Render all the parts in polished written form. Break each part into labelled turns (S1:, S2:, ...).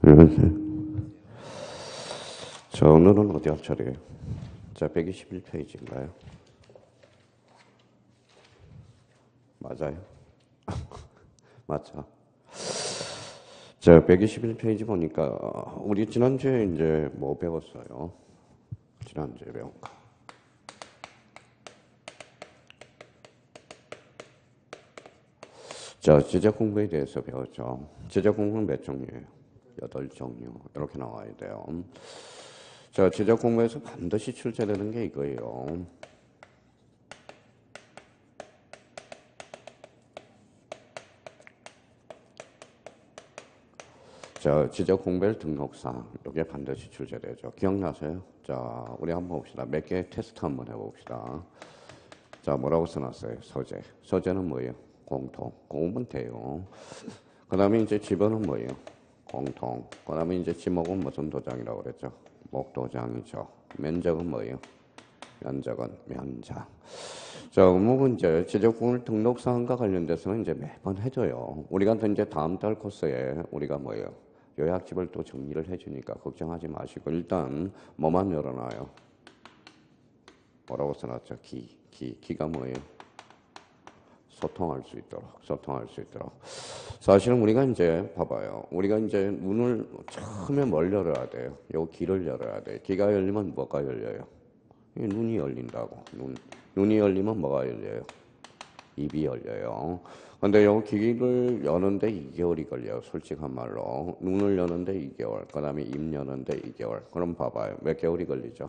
S1: 안녕하세요. 자, 오늘은 어디 할 차례예요? 자, 121페이지인가요? 맞아요? 맞죠? 자, 121페이지 보니까 우리 지난주에 이제 뭐 배웠어요? 지난주에 배운 거. 자, 지적 공부에 대해서 배웠죠. 지적 공부는 몇 종류예요? 8종류. 이렇게 나와야 돼요. 자, 지적 공부에서 반드시 출제되는 게 이거예요. 자, 지적 공부의 등록사항. 이게 반드시 출제되죠. 기억나세요? 자, 우리 한번 봅시다. 몇 개의 테스트 한번 해봅시다. 자, 뭐라고 써놨어요? 소재. 소재는 뭐예요? 공통. 공부는 돼요. 그 다음에 이제 지번은 뭐예요? 공통. 그 다음에 이제 지목은 무슨 도장이라고 그랬죠? 목도장이죠. 면적은 뭐예요? 면적은 면장. 자, 의무는 이제 지적공을 등록사항과 관련돼서는 이제 매번 해줘요. 우리가 이제 다음 달 코스에 우리가 뭐예요? 요약집을 또 정리를 해주니까 걱정하지 마시고 일단 뭐만 열어놔요? 뭐라고 써놨죠? 기가 뭐예요? 소통할 수 있도록. 사실은 우리가 이제 봐봐요. 우리가 이제 눈을 처음에 뭘 열어야 돼요? 요 귀를 열어야 돼요. 귀가 열리면 뭐가 열려요? 눈이 열린다고. 눈이 열리면 뭐가 열려요? 입이 열려요. 근데 요 귀를 여는데 2개월이 걸려요. 솔직한 말로. 눈을 여는데 2개월. 그 다음에 입 여는데 2개월. 그럼 봐봐요. 몇 개월이 걸리죠?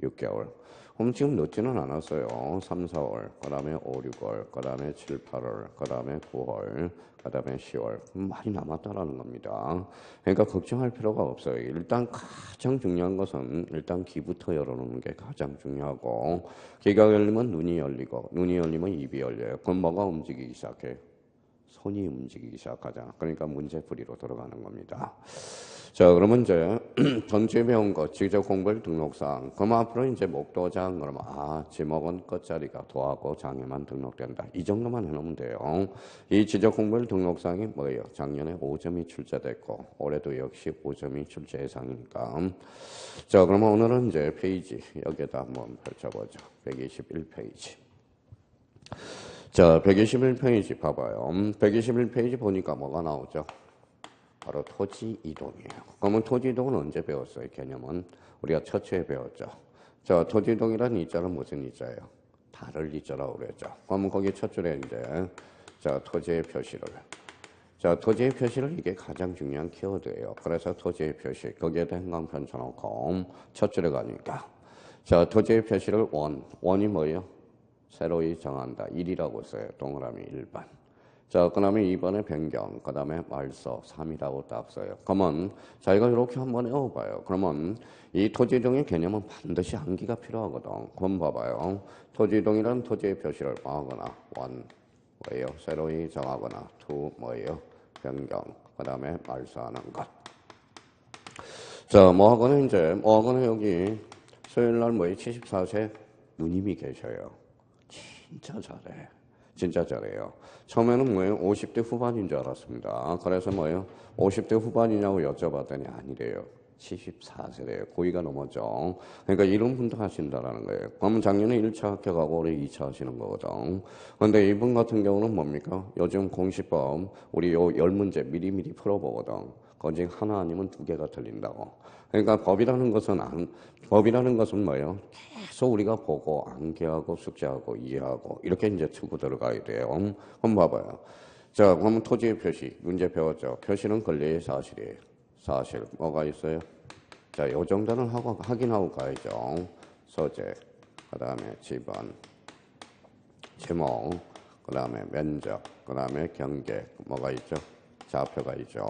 S1: 6개월. 그럼 지금 늦지는 않았어요. 3, 4월, 그 다음에 5, 6월, 그 다음에 7, 8월, 그 다음에 9월, 그 다음에 10월. 많이 남았다라는 겁니다. 그러니까 걱정할 필요가 없어요. 일단 가장 중요한 것은 일단 귀부터 열어놓는 게 가장 중요하고, 귀가 열리면 눈이 열리고, 눈이 열리면 입이 열려요. 그럼 뭐가 움직이기 시작해요? 손이 움직이기 시작하잖아. 그러니까 문제풀이로 들어가는 겁니다. 자, 그러면 이제 전주에 배운 거 지적 공부의 등록사항. 그럼 앞으로 이제 목도장 그러면 지목은 끝자리가 도하고 장에만 등록된다. 이 정도만 해놓으면 돼요. 이 지적 공부의 등록사항이 뭐예요? 작년에 5점이 출제됐고 올해도 역시 5점이 출제 예상이니까. 자, 그러면 오늘은 이제 페이지 여기에다 한번 펼쳐보죠. 121페이지. 자, 121페이지 봐봐요. 121페이지 보니까 뭐가 나오죠? 바로 토지 이동이에요. 그러면 토지 이동은 언제 배웠어요? 개념은 우리가 첫 주에 배웠죠. 자, 토지 이동이라는 이자는 무슨 이자예요? 다를 이자라고 그랬죠. 그러면 거기 첫 줄에 이제 자, 토지의 표시를. 자, 토지의 표시를 이게 가장 중요한 키워드예요. 그래서 토지의 표시 거기에다 행강편 쳐놓고 첫 줄에 가니까 자, 토지의 표시를 원이 뭐예요? 새로이 정한다. 1이라고 써요. 동그라미 1번. 자, 그 다음에 2번에 변경, 그 다음에 말소 3이라고 딱 써요. 그러면 자기가 이렇게 한번 외워봐요. 그러면 이 토지이동의 개념은 반드시 암기가 필요하거든. 그럼 봐봐요. 토지이동이란 토지의 표시를 뭐하거나 뭐예요? 새로이 정하거나 뭐예요? 변경, 그 다음에 말소하는 것. 자, 뭐하거나 여기 수요일날 뭐예요? 74세 누님이 계셔요. 진짜 잘해요. 처음에는 뭐예요? 50대 후반인 줄 알았습니다. 그래서 뭐예요? 50대 후반이냐고 여쭤봤더니 아니래요. 74세래요. 고의가 넘었죠. 그러니까 이런 분도 하신다라는 거예요. 그러면 작년에 1차 합격하고 올해 2차 하시는 거거든. 그런데 이분 같은 경우는 뭡니까? 요즘 공시법 우리 요 10문제 미리미리 풀어보거든. 거짓 하나 아니면 2개가 틀린다고. 그러니까 법이라는 것은 뭐예요? 계속 우리가 보고 암기하고 숙제하고 이해하고 이렇게 이제 치고 들어가야 돼요. 한번 봐봐요. 자, 그러면 토지의 표시 문제 배웠죠. 표시는 권리의 사실이에요. 사실 뭐가 있어요? 자, 요 정도는 확인하고 가야죠. 소재, 그 다음에 지번, 지목, 그 다음에 면적, 그 다음에 경계 뭐가 있죠? 좌표가 있죠.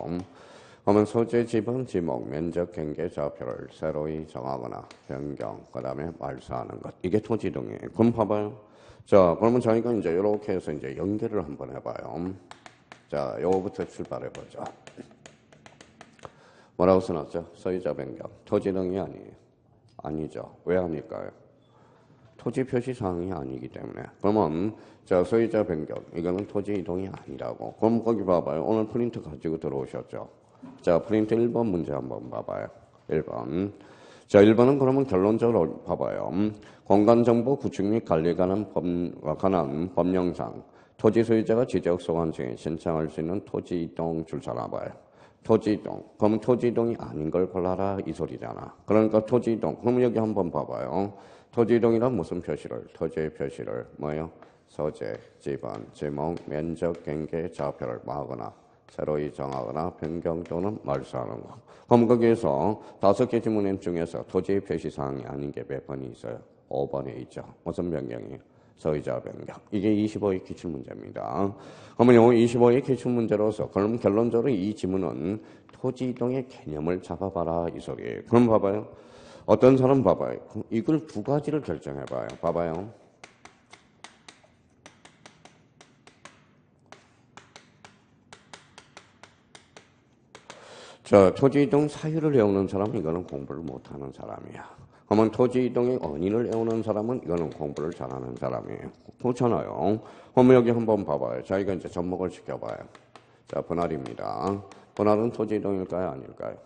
S1: 그러면 소재, 지번, 지목, 면적, 경계, 좌표를 새로이 정하거나 변경, 그 다음에 말소하는 것. 이게 토지이동이에요. 그럼 봐봐요. 자, 그러면 저희가 이제 이렇게 해서 이제 연계를 한번 해봐요. 자, 요거부터 출발해보죠. 뭐라고 써놨죠? 소유자 변경. 토지이동이 아니에요. 아니죠. 왜 아닐까요? 토지 표시 사항이 아니기 때문에. 그러면 자, 소유자 변경. 이거는 토지 이동이 아니라고. 그럼 거기 봐봐요. 오늘 프린트 가지고 들어오셨죠? 자, 프린트 1번 문제 한번 봐봐요. 1번. 자, 1번은 그러면 결론적으로 봐봐요. 공간정보 구축 및 관리에 관한 법령상 토지 소유자가 지적 소관 중에 신청할 수 있는 토지 이동 줄 서놔봐요. 토지 이동. 그럼 토지 이동이 아닌 걸 골라라 이 소리잖아. 그러니까 토지 이동. 그럼 여기 한번 봐봐요. 토지 이동이란 무슨 표시를? 토지의 표시를 뭐예요? 소재, 지번, 지목, 면적, 경계, 좌표를 하거나 새로이 정하거나 변경 또는 말소하는 거. 그럼 거기에서 5개 지문 중에서 토지의 표시사항이 아닌 게 몇 번이 있어요? 5번에 있죠. 무슨 변경이에요? 소유자 변경. 이게 25의 기출문제입니다. 그러면 이 25의 기출문제로서 그럼 결론적으로 이 지문은 토지 이동의 개념을 잡아봐라 이 소리예요. 그럼 봐봐요. 어떤 사람 봐봐요. 이걸 두 가지를 결정해봐요. 봐봐요. 자, 토지 이동 사유를 외우는 사람은 이거는 공부를 못하는 사람이야. 그러면 토지 이동의 원인을 외우는 사람은 이거는 공부를 잘하는 사람이에요. 그렇잖아요. 그러면 여기 한번 봐봐요. 자, 이거 이제 접목을 시켜봐요. 자, 분할입니다. 분할은 토지 이동일까요? 아닐까요?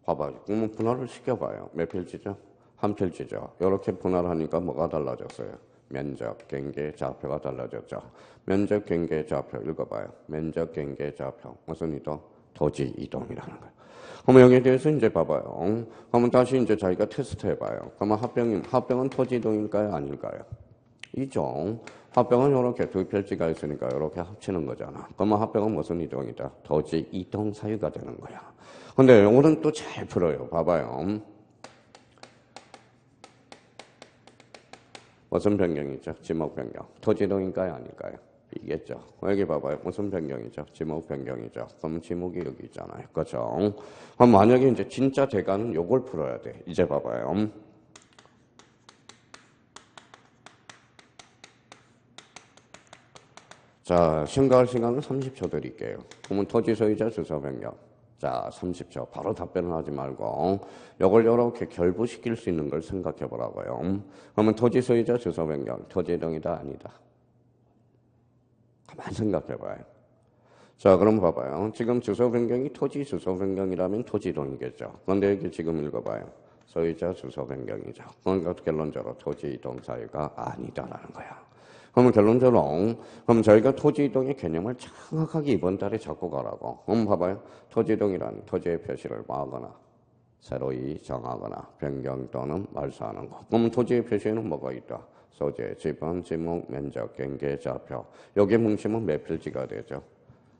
S1: 봐봐요. 그러면 분할을 시켜봐요. 몇 필지죠? 한 필지죠. 이렇게 분할하니까 뭐가 달라졌어요? 면적, 경계, 좌표가 달라졌죠. 면적, 경계, 좌표 읽어봐요. 면적, 경계, 좌표. 무슨 이동? 토지 이동이라는 거예요. 그러면 여기에 대해서 이제 봐봐요. 그러면 다시 이제 자기가 테스트 해봐요. 그러면 합병은 토지 이동일까요? 아닐까요? 이죠. 합병은 이렇게 두 필지가 있으니까 이렇게 합치는 거잖아. 그러면 합병은 무슨 이동이다? 토지 이동 사유가 되는 거야. 근데 요거는 또 잘 풀어요. 봐봐요. 무슨 변경이죠? 지목 변경. 토지 이동일까요? 아닐까요? 이겠죠. 여기 봐봐요. 무슨 변경이죠? 지목 변경이죠. 그럼 지목이 여기 있잖아요. 그렇죠? 그럼 만약에 이제 진짜 대가는 요걸 풀어야 돼. 이제 봐봐요. 자, 생각할 시간은 30초 드릴게요. 그러면 토지 소유자 주소 변경. 자, 30초. 바로 답변을 하지 말고 요걸 이렇게 결부시킬 수 있는 걸 생각해 보라고요. 그러면 토지 소유자 주소 변경. 토지 이동이다 아니다. 가만 생각해봐요. 자, 그럼 봐봐요. 지금 주소 변경이 토지 주소 변경이라면 토지 이동이겠죠. 그런데 여기 지금 읽어봐요. 소유자 주소 변경이죠. 그러니까 결론적으로 토지 이동 사유가 아니다라는 거야. 그러면 결론적으로 그럼 저희가 토지 이동의 개념을 정확하게 이번 달에 잡고 가라고. 그럼 봐봐요. 토지 이동이란 토지의 표시를 하거나 새로이 정하거나 변경 또는 말소하는 거. 그럼 토지의 표시에는 뭐가 있다? 소재, 지번, 지목, 면적, 경계, 좌표. 여기 뭉치면 몇 필지가 되죠?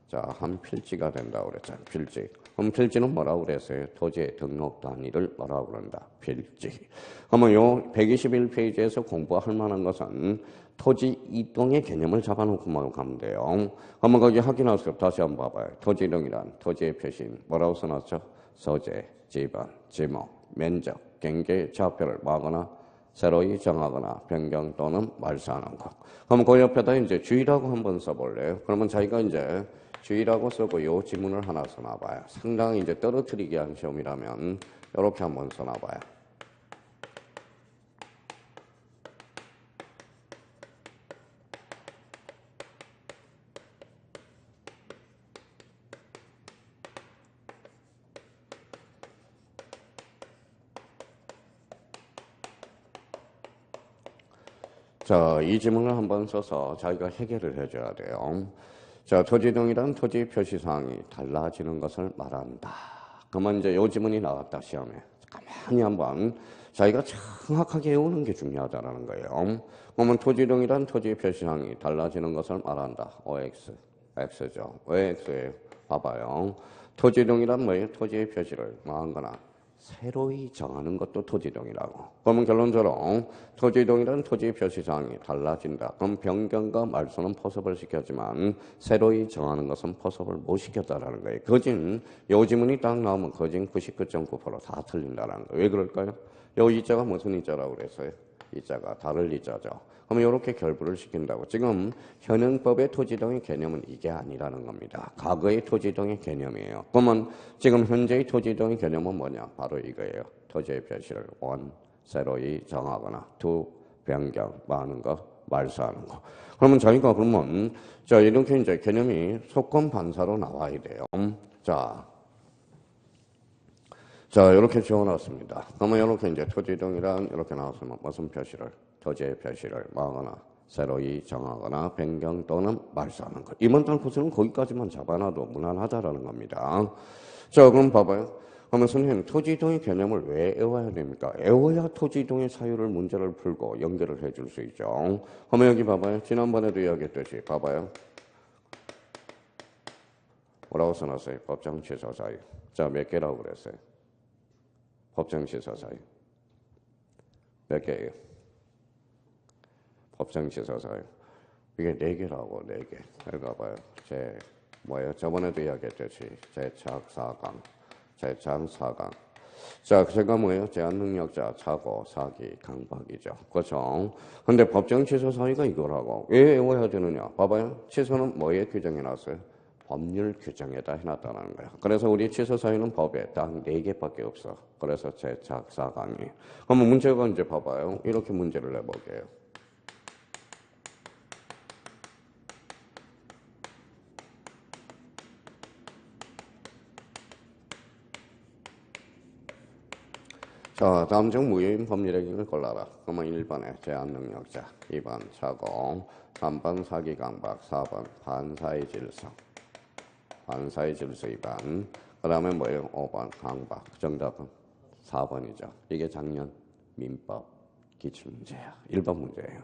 S1: 자, 한 필지가 된다고 그랬잖아요. 필지. 그럼 필지는 뭐라고 그랬어요? 토지의 등록 단위를 뭐라고 그런다? 필지. 그러면 요 121페이지에서 공부할 만한 것은 토지 이동의 개념을 잡아놓고만 가면 돼요. 한번 거기 확인하세요. 다시 한번 봐봐요. 토지 이동이란 토지의 표시인 뭐라고 써놨죠? 소재, 지번, 지목, 면적, 경계, 좌표를 하거나 새로이 정하거나 변경 또는 말소하는 거. 그럼 그 옆에다 이제 주의라고 한번 써볼래요? 그러면 자기가 이제 주의라고 쓰고 요 지문을 하나 써놔봐요. 상당히 이제 떨어뜨리기 한 시험이라면 이렇게 한번 써놔봐요. 자, 이 지문을 한번 써서 자기가 해결을 해줘야 돼요. 자, 토지동이란 토지 표시사항이 달라지는 것을 말한다. 그러면 이제 요 지문이 나왔다, 시험에. 가만히 한번 자기가 정확하게 외우는 게 중요하다는 거예요. 그러면 토지동이란 토지 표시사항이 달라지는 것을 말한다. OX, X죠. 왜 X예요? 봐봐요. 토지동이란 뭐예요? 토지의 표시를 뭐한 거나 새로이 정하는 것도 토지동이라고. 그러면 결론적으로 토지동이란 토지 표시사항이 달라진다. 그럼 변경과 말소는 포섭을 시켰지만 새로이 정하는 것은 포섭을 못 시켰다라는 거예요. 거진 요 지문이 딱 나오면 거진 99.9%다 틀린다라는 거예요. 왜 그럴까요? 요 이자가 무슨 이자라고 그랬어요? 이자가 다를 이자죠. 그러면 이렇게 결부를 시킨다고. 지금 현행법의 토지동의 개념은 이게 아니라는 겁니다. 과거의 토지동의 개념이에요. 그러면 지금 현재의 토지동의 개념은 뭐냐? 바로 이거예요. 토지의 표시를 원, 새로이 정하거나 투, 변경, 많은 거, 말소하는 거. 그러면 저희가 그러면 자 이렇게 이제 개념이 소권 반사로 나와야 돼요. 자 자, 이렇게 지어놨습니다. 그러면 이렇게 이제 토지이동이란 이렇게 나왔으면 무슨 표시를, 토지의 표시를 하거나 새로이 정하거나 변경 또는 말소하는 것. 이번 달 코스는 거기까지만 잡아놔도 무난하다라는 겁니다. 자, 그럼 봐봐요. 그러면 선생님, 토지이동의 개념을 왜 외워야 됩니까? 외워야 토지이동의 사유를 문제를 풀고 연결을 해줄 수 있죠. 그러면 여기 봐봐요. 지난번에도 이야기했듯이 봐봐요. 뭐라고 써놨어요? 법정 취소 사유. 자, 몇 개라고 그랬어요? 법정 취소 사유. 몇 개예요? 법정 취소 사유. 이게 4개라고, 4개. 여기 봐요. 저번에도 이야기했듯이 제착 4강. 제장 4강. 자, 제가 뭐예요? 제한능력자, 착오, 사기, 강박이죠. 그렇죠? 근데 법정 취소 사유가 이거라고. 왜 외워야 되느냐? 봐봐요. 취소는 뭐에 규정해놨어요? 법률 규정에다 해놨다는 거야. 그래서 우리 취소 사유는 법에 딱 4개밖에 없어. 그래서 제착 4강이. 그러면 문제가 이제 봐봐요. 이렇게 문제를 내볼게요. 자, 다음 중 무효인 법률의 경우를 골라라. 그러면 1번에 제한능력자, 2번 착오, 3번 사기 강박, 4번 반사의 질서. 반사의 질서 위반. 그 다음에 뭐예요? 5번 강박. 정답은 4번이죠. 이게 작년 민법 기출문제야. 1번 문제예요.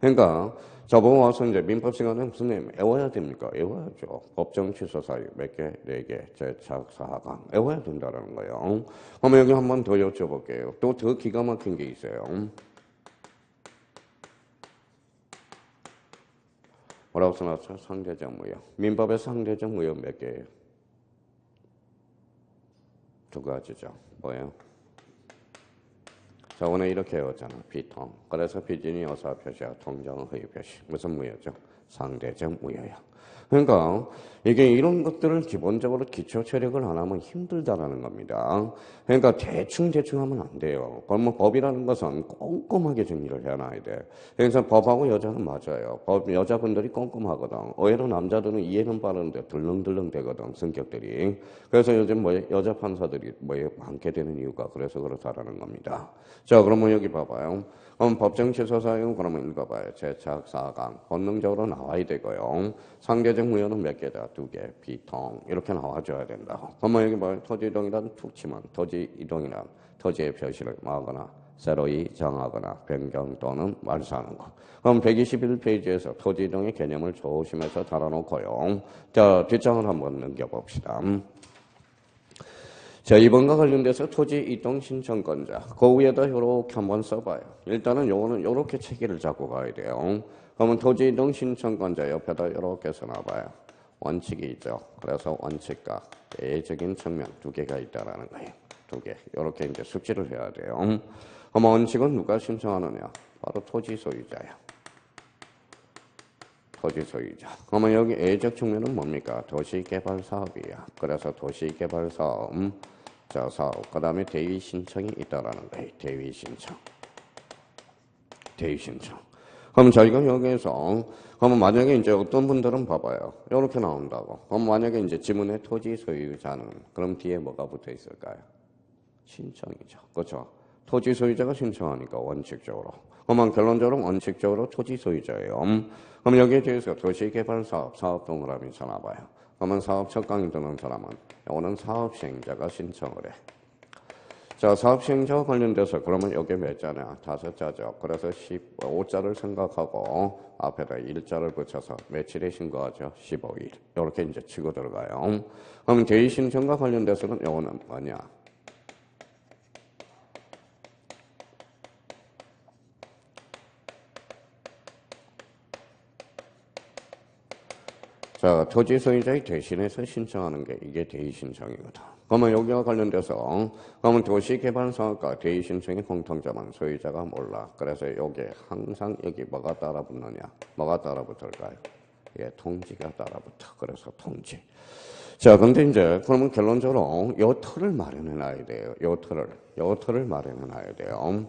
S1: 그러니까 저보고 와서 이제 민법 시간에 무슨 내용 외워야 됩니까? 외워야죠. 법정 취소 사유 몇 개? 4개. 제착 4강. 외워야 된다는 거예요. 그러면 여기 한 번 더 여쭤볼게요. 또 더 기가 막힌 게 있어요. 뭐라고 써놨죠? 상대적 무효. 민법의 상대적 무효 몇 개예요? 2가지죠. 뭐예요? 자, 오늘 이렇게 외웠잖아. 비통. 그래서 비진이 여사 표시와 통정은 허위 표시. 무슨 무효죠? 상대적 무효야. 그러니까 이게 이런 것들을 기본적으로 기초 체력을 안 하면 힘들다라는 겁니다. 그러니까 대충 하면 안 돼요. 그러면 법이라는 것은 꼼꼼하게 정리를 해놔야 돼. 그래서 법하고 여자는 맞아요. 여자분들이 꼼꼼하거든. 의외로 남자들은 이해는 빠르는데 덜렁덜렁 되거든, 성격들이. 그래서 요즘 여자 판사들이 많게 되는 이유가 그래서 그렇다라는 겁니다. 자, 그러면 여기 봐봐요. 그럼 법정 취소 사유 그러면 읽어봐요. 제착 4강 본능적으로 나와야 되고요. 상대적 무효는 몇 개다? 2개. 비통 이렇게 나와줘야 된다. 그러면 여기 봐요. 토지이동이란 툭 치면 토지이동이란 토지의 표시를 하거나 새로이 정하거나 변경 또는 말소하는 것. 그럼 121페이지에서 토지이동의 개념을 조심해서 달아놓고요. 자, 뒷장을 한번 넘겨봅시다. 자, 이번과 관련돼서 토지 이동 신청권자. 그 위에다 이렇게 한번 써봐요. 일단은 요거는 요렇게 체계를 잡고 가야 돼요. 그러면 토지 이동 신청권자 옆에다 이렇게 써놔봐요. 원칙이 있죠. 그래서 원칙과 예외적인 측면 2개가 있다라는 거예요. 2개. 요렇게 이제 숙지를 해야 돼요. 그러면 원칙은 누가 신청하느냐? 바로 토지 소유자야. 토지 소유자. 그러면 여기 예외적 측면은 뭡니까? 도시개발 사업이야. 그래서 도시개발 사업. 자, 사업. 그 다음에 대위 신청이 있다라는 거예요. 대위 신청. 대위 신청. 그럼 저희가 여기에서, 그러면 만약에 이제 어떤 분들은 봐봐요. 이렇게 나온다고. 그럼 만약에 이제 지문의 토지 소유자는, 그럼 뒤에 뭐가 붙어 있을까요? 신청이죠. 그렇죠? 토지 소유자가 신청하니까 원칙적으로. 그러면 결론적으로 원칙적으로 토지 소유자예요. 그럼 여기에 대해서 도시개발 사업, 사업 동그라미 쳐놔봐요. 그러면 사업 첫 강의 드는 사람은 이거는 사업 시행자가 신청을 해. 자, 사업 시행자와 관련돼서 그러면 여기 몇 자냐? 5자죠. 그래서 15자를 생각하고 앞에다 1자를 붙여서 며칠에 신고하죠? 15일. 이렇게 이제 치고 들어가요. 그러면 대의 신청과 관련돼서는 이거는 뭐냐? 자, 토지 소유자의 대신해서 신청하는 게 이게 대의 신청이거든. 그러면 여기와 관련돼서 그러면 도시개발사업과 대의 신청의 공통점은 소유자가 몰라. 그래서 여기에 항상 여기 뭐가 따라붙느냐? 뭐가 따라붙을까요? 예, 통지가 따라붙어. 그래서 통지. 자, 근데 이제 그러면 결론적으로 요 틀을 마련해 놔야 돼요. 요 틀을 마련해 놔야 돼요.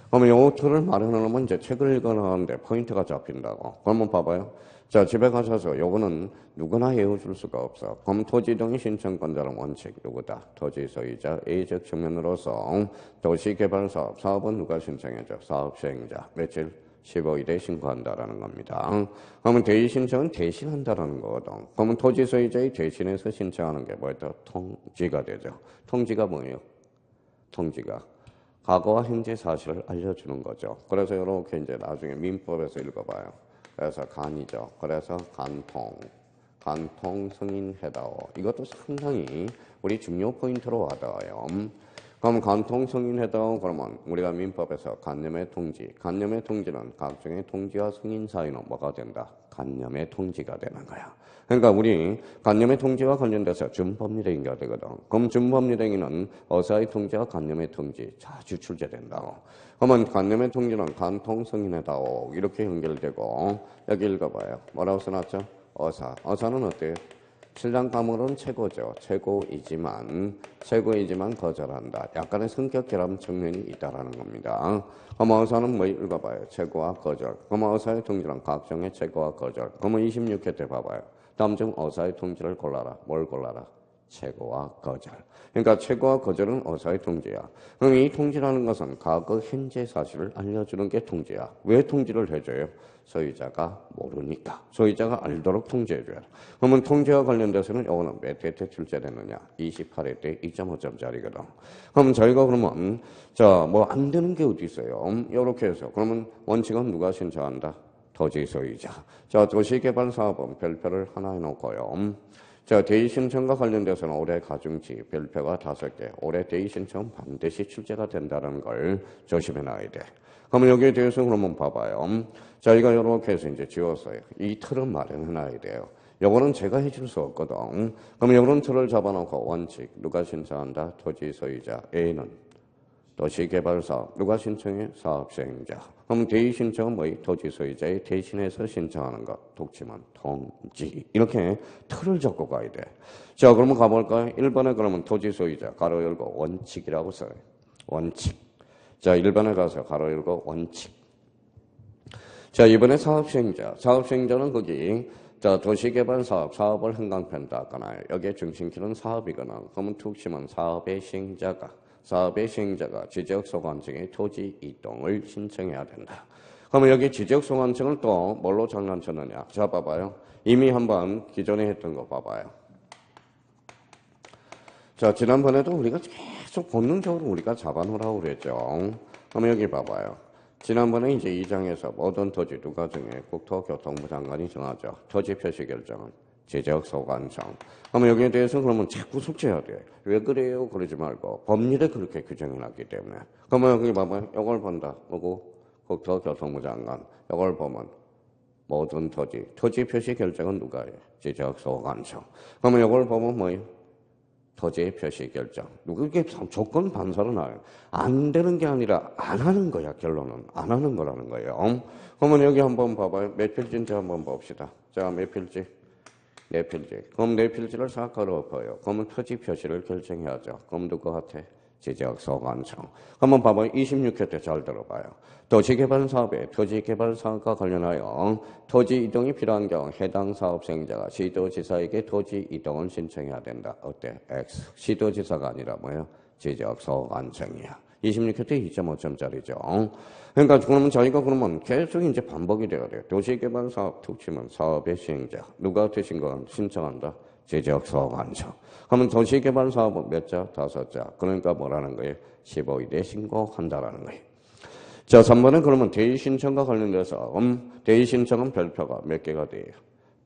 S1: 그러면 요 틀을 마련하려면 이제 책을 읽어나가는데 포인트가 잡힌다고. 그러면 봐봐요. 자, 집에 가셔서 요거는 누구나 해줄 수가 없어. 그럼 토지 이동의 신청권자는 원칙 누구다? 토지 소유자 A적 측면으로서 도시개발사업, 사업은 누가 신청해줘? 사업 시행자. 며칠? 15일에 신고한다라는 겁니다. 그러면 대의 신청은 대신한다라는 거거든. 그러면 토지 소유자의 대신해서 신청하는 게 뭐예요? 통지가 되죠. 통지가 뭐예요? 통지가 과거와 현재 사실을 알려주는 거죠. 그래서 이렇게 이제 나중에 민법에서 읽어봐요. 그래서 간이죠. 그래서 간통 승인해다오. 이것도 상당히 우리 중요 포인트로 와닿아요. 그럼 간통 승인해다오 그러면 우리가 민법에서 간념의 통지, 간념의 통지는 각종의 통지와 승인 사이는 뭐가 된다? 간념의 통지가 되는 거야. 그러니까 우리 간념의 통지와 관련돼서 준법률행위가 되거든. 그럼 준법률행위는 어사의 통지와 간념의 통지 자주 출제된다고. 그러면 간념의 통지는 간통 승인해다오 이렇게 연결되고 여기 읽어봐요. 뭐라고 써놨죠? 어사는 어때요? 신랑 과목은 최고죠. 최고이지만 거절한다. 약간의 성격 결함 측면이 있다라는 겁니다. 그럼 어사는 뭐 읽어봐요. 최고와 거절. 그럼 어사의 통지는 각종의 최고와 거절. 그러면 26회 때 봐봐요. 다음 중 어사의 통지를 골라라. 뭘 골라라? 최고와 거절. 그러니까 최고와 거절은 어사의 통지야. 그럼 이 통지라는 것은 과거 현재 사실을 알려주는 게 통지야. 왜 통지를 해줘요? 소유자가 모르니까. 소유자가 알도록 통지해줘야 돼. 그러면 통지와 관련돼서는 이거는 몇 회 때 출제되느냐? 28회 때 2.5점짜리거든. 그럼 저희가 그러면 뭐 안 되는 게 어디 있어요? 이렇게 해서 그러면 원칙은 누가 신청한다? 토지 소유자. 자, 도시개발사업은 별표를 하나 해놓고요. 자, 대의 신청과 관련돼서는 올해 가중치 별표가 5개. 올해 대의 신청 반드시 출제가 된다는 걸 조심해 놔야 돼. 그러면 여기에 대해서 그러면 봐봐요. 저희가 이렇게 해서 이제 지웠어요. 이 틀은 마련해 놔야 돼요. 요거는 제가 해줄 수 없거든. 그럼 요런 틀을 잡아놓고 원칙 누가 신청한다? 토지 소유자. A는 도시개발사업 누가 신청해? 사업시행자. 그럼 대의 신청은 뭐이? 토지 소유자의 대신해서 신청하는 것. 독침은 통지. 이렇게 틀을 잡고 가야 돼. 자, 그러면 가볼까요? 1번에 그러면 토지 소유자 가로 열고 원칙이라고 써요. 원칙. 자, 1번에 가서 가로 열고 원칙. 자, 이번에 사업시행자. 사업시행자는 거기 자, 도시개발사업, 사업을 한강편다 하잖아요. 여기에 중심키는 사업이거나 그러면 툭치면 사업의 시행자가 지적소관청의 토지 이동을 신청해야 된다. 그러면 여기 지적소관청을 또 뭘로 장난쳤느냐? 자, 봐봐요. 이미 한번 기존에 했던 거 봐봐요. 자, 지난번에도 우리가 계속 본능적으로 우리가 잡아놓으라고 그랬죠. 그러면 여기 봐봐요. 지난번에 이제 2장에서 모든 토지 누가 정해? 국토교통부 장관이 정하죠. 토지 표시 결정은 지적소관청. 그러면 여기에 대해서 그러면 자꾸 숙제해야 돼. 왜 그래요? 그러지 말고 법률에 그렇게 규정해놨기 때문에. 그러면 여기 봐봐요. 이걸 본다. 뭐고? 국토교통부 장관. 이걸 보면 모든 토지 표시 결정은 누가 해? 지적소관청. 그러면 이걸 보면 뭐예요? 토지 표시 결정. 이게 조건 반사로 나와요. 안 되는 게 아니라 안 하는 거야, 결론은. 안 하는 거라는 거예요. 그러면 여기 한번 봐봐요. 몇 필지인지 한번 봅시다. 자, 몇 필지? 네 필지. 그럼 네 필지를 싹 걸어엎어요. 그러면 토지 표시를 결정해야죠. 그럼 누구 같아? 지적소관청. 한번 봐봐요. 26회 때 잘 들어봐요. 도시개발사업에 토지개발사업과 관련하여 토지 이동이 필요한 경우 해당 사업 시행자가 시도지사에게 토지 이동을 신청해야 된다. 어때? X. 시도지사가 아니라 뭐예요? 지적소관청이야. 26회 때 2.5점짜리죠. 그러니까 그러면 저희가 그러면 계속 이제 반복이 돼야 돼요. 도시개발사업 툭 치면 사업의 시행자. 누가 되신 거 신청한다? 지적소관청. 그러면 도시개발사업은 몇 자? 5자. 그러니까 뭐라는 거예요? 15일에 신고한다라는 거예요. 자, 3번은 그러면 대의신청과 관련돼서 대의신청은 별표가 몇 개가 돼요?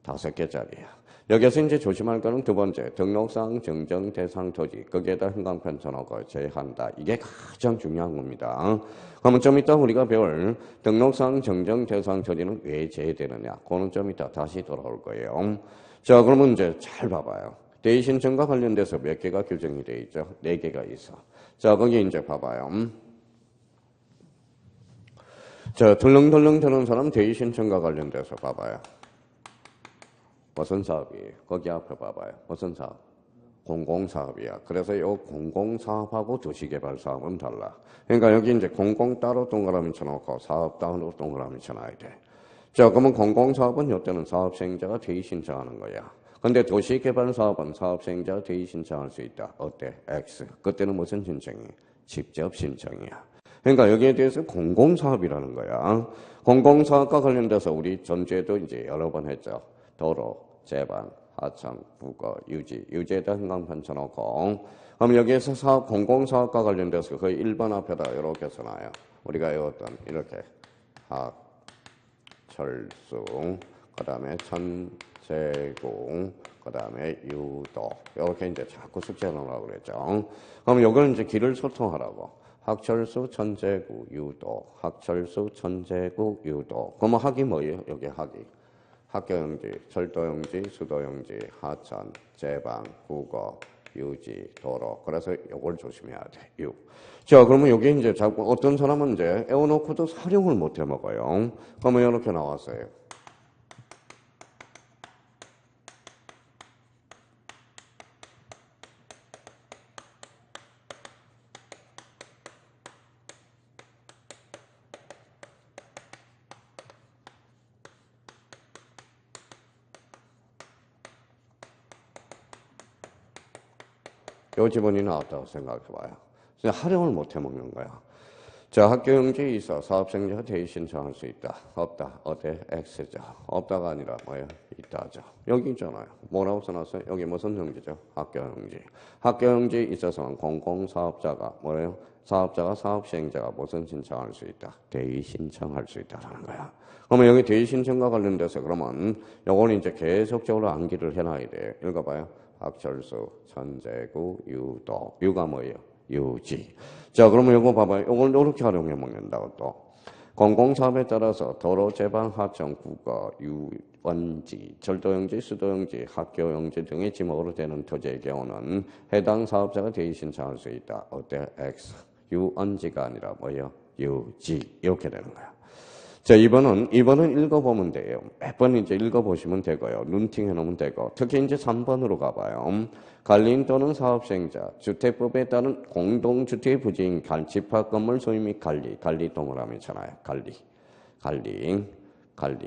S1: 5개짜리야. 여기서 이제 조심할 거는 두 번째, 등록상 정정 대상 토지, 거기에다 한강편 쳐놓고 제한다. 이게 가장 중요한 겁니다. 그러면 좀 이따 우리가 배울 등록상 정정 대상 토지는 왜 제외되느냐? 그거는 좀 이따 다시 돌아올 거예요. 자, 그러면 이제 잘 봐봐요. 대의신청과 관련돼서 몇 개가 규정이 되어 있죠? 4개가 있어. 자, 거기 이제 봐봐요. 자, 덜렁덜렁 되는 사람 대의신청과 관련돼서 봐봐요. 무슨 사업이에요? 거기 앞에 봐봐요. 무슨 사업? 공공사업이야. 그래서 이 공공사업하고 도시개발사업은 달라. 그러니까 여기 이제 공공 따로 동그라미 쳐놓고 사업 따로 동그라미 쳐놔야 돼. 자, 그러면 공공사업은 이때는 사업시행자가 대의 신청하는 거야. 근데 도시개발사업은 사업시행자가 대의 신청할 수 있다. 어때? X. 그때는 무슨 신청이? 직접 신청이야. 그러니까 여기에 대해서 공공사업이라는 거야. 공공사업과 관련돼서 우리 전주에도 이제 여러 번 했죠. 도로, 제방, 하천, 부거, 유지. 유지에다 흥광판 쳐놓고. 그럼 여기에서 사업, 공공사업과 관련돼서 거의 1번 앞에다 이렇게 써놔요. 우리가 외웠던 이렇게 학, 철수, 그 다음에 천재공, 그 다음에 유도. 이렇게 이제 자꾸 숙제 넣으라고 그랬죠. 그럼 이걸 이제 길을 소통하라고. 학철수, 천재구, 유도. 학철수, 천재구, 유도. 그러면 학이 뭐예요? 여기 학이. 학교용지, 철도용지, 수도용지, 하천, 제방, 국어, 유지, 도로. 그래서 이걸 조심해야 돼. 유. 자, 그러면 여기 이제 자꾸 어떤 사람은 이제 애워놓고도 활용을 못 해 먹어요. 그러면 이렇게 나왔어요. 요 지문이 나왔다고 생각해봐요. 활용을 못 해먹는 거야. 자, 학교용지에 있어 사업생자가 대의 신청할 수 있다. 없다. 어때? X죠. 없다가 아니라 뭐예요? 있다죠. 여기 있잖아요. 뭐라고 써놨어요? 여기 무슨 용지죠? 학교용지. 학교용지에 있어서는 공공사업자가 뭐예요? 사업자가 사업시행자가 무슨 신청할 수 있다? 대의 신청할 수 있다라는 거야. 그러면 여기 대의 신청과 관련돼서 그러면 요거는 이제 계속적으로 암기를 해놔야 돼. 읽어봐요. 학철수, 천재구, 유도. 유가 뭐예요? 유지. 자, 그러면 이거 봐봐요. 이걸 이렇게 활용해 먹는다고 또. 공공사업에 따라서 도로, 제방, 하천, 국어, 유원지, 철도용지, 수도용지, 학교용지 등의 지목으로 되는 토지의 경우는 해당 사업자가 대의 신청할 수 있다. 어때? X. 유원지가 아니라 뭐예요? 유지. 이렇게 되는 거야. 자, 2번은 읽어보면 돼요. 몇 번 이제 읽어보시면 되고요. 눈팅 해놓으면 되고. 특히 이제 3번으로 가봐요. 관리인 또는 사업시행자, 주택법에 따른 공동주택의 부지인 집합건물 소유 및 관리 동그라미 있잖아요. 관리.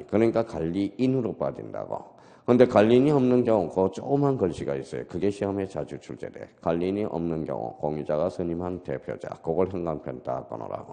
S1: 그러니까 관리인으로 빠진다고. 근데 관리인이 없는 경우 그 조그만 글씨가 있어요. 그게 시험에 자주 출제돼. 관리인이 없는 경우 공유자가 선임한 대표자. 그걸 형광펜 딱 꺼놓으라고.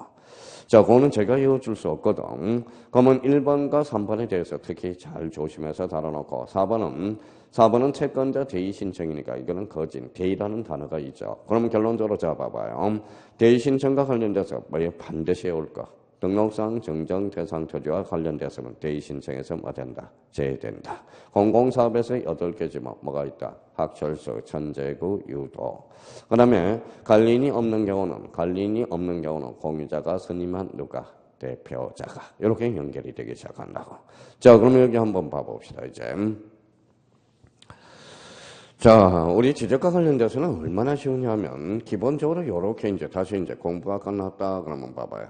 S1: 자, 그거는 제가 외워줄 수 없거든. 그러면 1번과 3번에 대해서 특히 잘 조심해서 다뤄놓고 4번은 채권자 대의 신청이니까 이거는 거진 대의라는 단어가 있죠. 그러면 결론적으로 잡아봐요. 대의 신청과 관련돼서 뭐예요? 반드시 해올 거. 등록상 정정 대상 토지와 관련돼서는 대의 신청에서 뭐 된다? 제외된다. 공공사업에서 8개 지목 뭐가 있다? 학철수, 천재구, 유도. 그 다음에 관리인이 없는 경우는 공유자가 선임한 누가? 대표자가. 이렇게 연결이 되기 시작한다고. 자, 그러면 여기 한번 봐봅시다, 이제. 자, 우리 지적과 관련돼서는 얼마나 쉬우냐면, 기본적으로 이렇게 이제 다시 이제 공부가 끝났다, 그러면 봐봐요.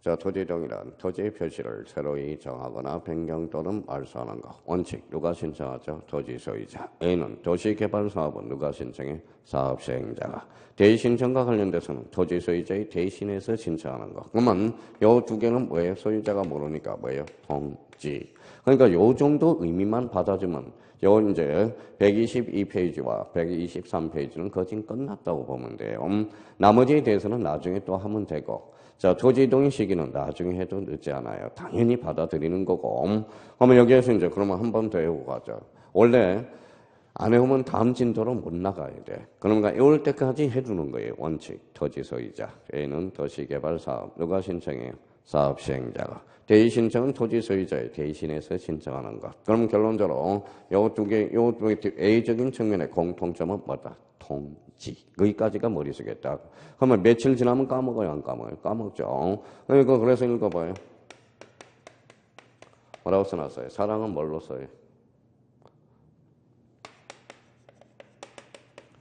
S1: 자, 토지정의란 토지의 표시를 새로이 정하거나 변경 또는 말소하는 것. 원칙, 누가 신청하죠? 토지 소유자. A는 도시개발사업은 누가 신청해? 사업시행자가. 대의 신청과 관련돼서는 토지 소유자의 대신해서 신청하는 것. 그러면 요 두 개는 뭐예요? 소유자가 모르니까 뭐예요? 통지. 그러니까 요 정도 의미만 받아주면 요 이제 122페이지와 123페이지는 거진 끝났다고 보면 돼요. 나머지에 대해서는 나중에 또 하면 되고. 자, 토지 이동의 시기는 나중에 해도 늦지 않아요. 당연히 받아들이는 거고. 그러면 여기에서 이제 그러면 한 번 더 해오고 가죠. 원래 안 해오면 다음 진도로 못 나가야 돼. 그러니까 외울 때까지 해두는 거예요. 원칙, 토지 소유자. A는 도시개발사업. 누가 신청해요? 사업시행자가. 대의 신청은 토지 소유자의 대신해서 신청하는 것. 그럼 결론적으로 요 두 개 A적인 측면의 공통점은 뭐다? 통지. 거기까지가 머릿속에 딱. 그러면 며칠 지나면 까먹어요, 안 까먹어요? 까먹죠. 그러니까 그래서 읽어봐요. 뭐라고 써놨어요? 사랑은 뭘로 써요?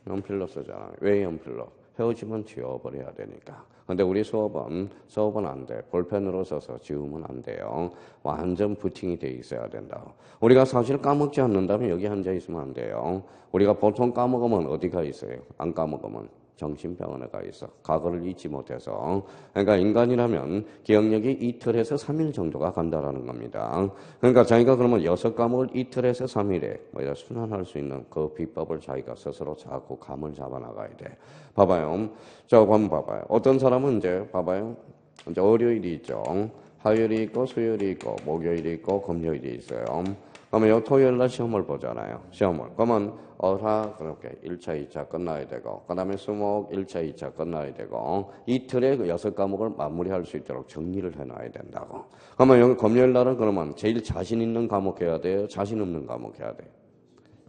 S1: 연필로 쓰잖아요. 왜 연필로? 헤어지면 지워버려야 되니까. 근데 우리 수업은 안 돼. 볼펜으로 써서 지우면 안 돼요. 완전 부팅이 돼 있어야 된다. 우리가 사실 까먹지 않는다면 여기 앉아 있으면 안 돼요. 우리가 보통 까먹으면 어디가 있어요? 안 까먹으면 정신병원에 가 있어. 과거를 잊지 못해서. 그러니까 인간이라면 기억력이 이틀에서 3일 정도가 간다라는 겁니다. 그러니까 자기가 그러면 6과목을 이틀에서 3일에 순환할 수 있는 그 비법을 자기가 스스로 자꾸 감을 잡아나가야 돼. 봐봐요. 자, 한번 봐봐요. 어떤 사람은 이제 봐봐요. 이제 월요일이 있죠. 화요일이 있고 수요일이 있고 목요일이 있고 금요일이 있어요. 그러면 요 토요일 날 시험을 보잖아요. 시험을. 그러면 그렇게 1차, 2차 끝나야 되고 그 다음에 수목 1차, 2차 끝나야 되고 이틀에 그 6과목을 마무리할 수 있도록 정리를 해놔야 된다고. 그러면 여기 금요일 날은 그러면 제일 자신 있는 과목 해야 돼요? 자신 없는 과목 해야 돼요?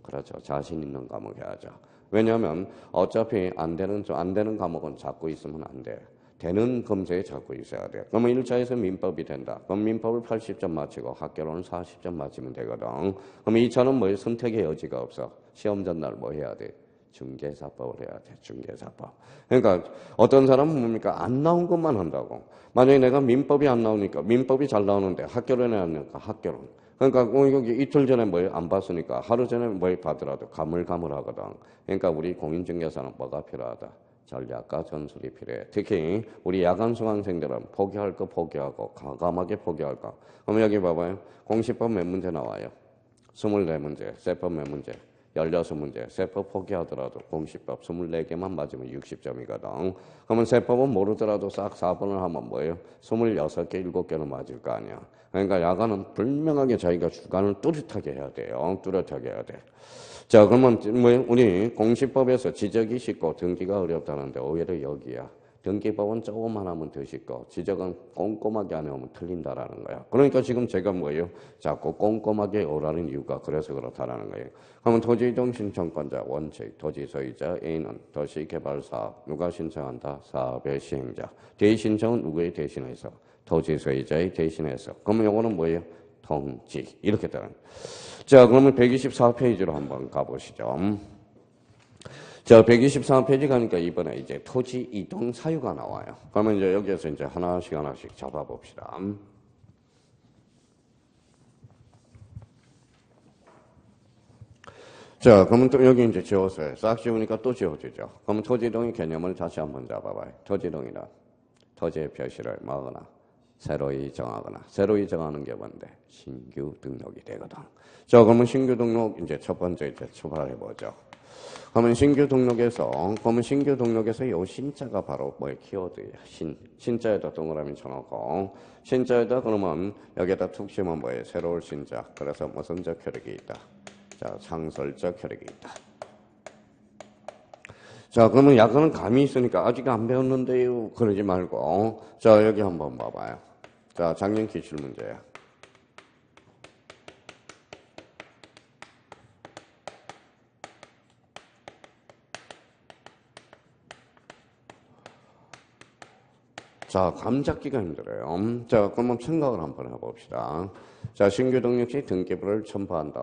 S1: 그렇죠. 자신 있는 과목 해야죠. 왜냐하면 어차피 안 되는 과목은 잡고 있으면 안 돼. 되는 검사에 잡고 있어야 돼. 그러면 1차에서 민법이 된다. 그럼 민법을 80점 맞히고 학교로는 40점 맞히면 되거든. 그럼 2차는 뭐예요? 선택의 여지가 없어. 시험 전날 뭐 해야 돼? 중개사법을 해야 돼. 중개사법. 그러니까 어떤 사람은 뭡니까? 안 나온 것만 한다고. 만약에 내가 민법이 안 나오니까 민법이 잘 나오는데 학교론에 안 나오니까 학교론. 그러니까 여기 이틀 전에 뭐 안 봤으니까 하루 전에 뭐 봐더라도 가물가물하거든. 그러니까 우리 공인중개사는 뭐가 필요하다? 전략과 전술이 필요해. 특히 우리 야간 수강생들은 포기할 거 포기하고 과감하게 포기할 거. 그럼 여기 봐봐요. 공시법 몇 문제 나와요? 24문제. 세법 몇 문제? 16문제. 세법 포기하더라도 공시법 24개만 맞으면 60점이거든. 그러면 세법은 모르더라도 싹 4번을 하면 뭐예요? 26개, 7개는 맞을 거 아니야. 그러니까 야간은 분명하게 자기가 주관을 뚜렷하게 해야 돼요. 뚜렷하게 해야 돼. 자, 그러면 우리 공시법에서 지적이 쉽고 등기가 어렵다는데 오히려 여기야. 등기법은 조금만 하면 더 쉽고 지적은 꼼꼼하게 안 하면 틀린다라는 거야. 그러니까 지금 제가 뭐예요? 자꾸 꼼꼼하게 오라는 이유가 그래서 그렇다라는 거예요. 그러면 토지이동 신청권자 원칙, 토지 소유자 A는 도시개발사업 누가 신청한다? 사업의 시행자. 대신청은 누구의 대신해서? 토지 소유자의 대신해서. 그러면 이거는 뭐예요? 통지. 이렇게 되는. 자, 그러면 124페이지로 한번 가보시죠. 자, 124페이지 가니까 이번에 이제 토지 이동 사유가 나와요. 그러면 이제 여기에서 이제 하나씩 잡아봅시다. 자, 그러면 또 여기 이제 지웠어요. 싹 지우니까 또 지워지죠. 그러면 토지 이동의 개념을 다시 한번 잡아봐요. 토지 이동이란 토지의 표시를 뭐하거나 새로이 정하거나 새로이 정하는 게 뭔데? 신규 등록이 되거든. 자, 그러면 신규 등록 이제 첫 번째 이제 출발해 보죠. 그러면 신규 등록에서 요 신자가 바로 뭐의 키워드예요. 신자에다 동그라미 쳐놓고 신자에다 그러면 여기에다 툭 치면 뭐예요? 새로운 신자. 그래서 무슨 적 효력이 있다. 자, 상설적 효력이 있다. 자, 그러면 약간은 감이 있으니까 아직 안 배웠는데요. 그러지 말고 자, 여기 한번 봐봐요. 자, 작년 기출문제야. 자, 감 잡기가 힘들어요. 자, 그러면 생각을 한번 해봅시다. 자, 신규 등록 시 등기부를 첨부한다.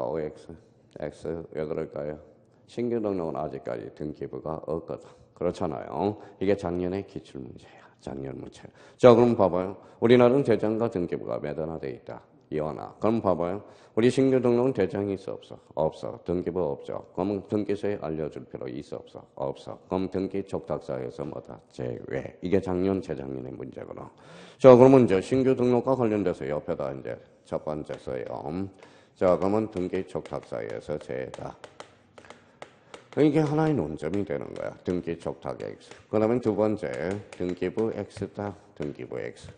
S1: X 왜 그럴까요? 신규 등록은 아직까지 등기부가 없거든. 그렇잖아요. 이게 작년의 기출문제야. 작년 문제. 자, 그럼 봐봐요. 우리나라는 대장과 등기부가 몇 하나 돼 있다. 이하나. 그럼 봐봐요. 우리 신규 등록은 대장이 있어 없어? 없어. 등기부 없죠. 그러면 등기소에 알려줄 필요 있어 없어? 없어. 그럼 등기 촉탁사에서 뭐다? 제외. 이게 작년, 재작년의 문제구나. 자, 그러면 이제 신규 등록과 관련돼서 옆에다 이제 첫 번째 써요. 자, 그러면 등기 촉탁사에서 제외다. 이게 하나의 논점이 되는 거야. 등기 촉탁 X. 그 다음에 두 번째, 등기부 X다. 등기부 X.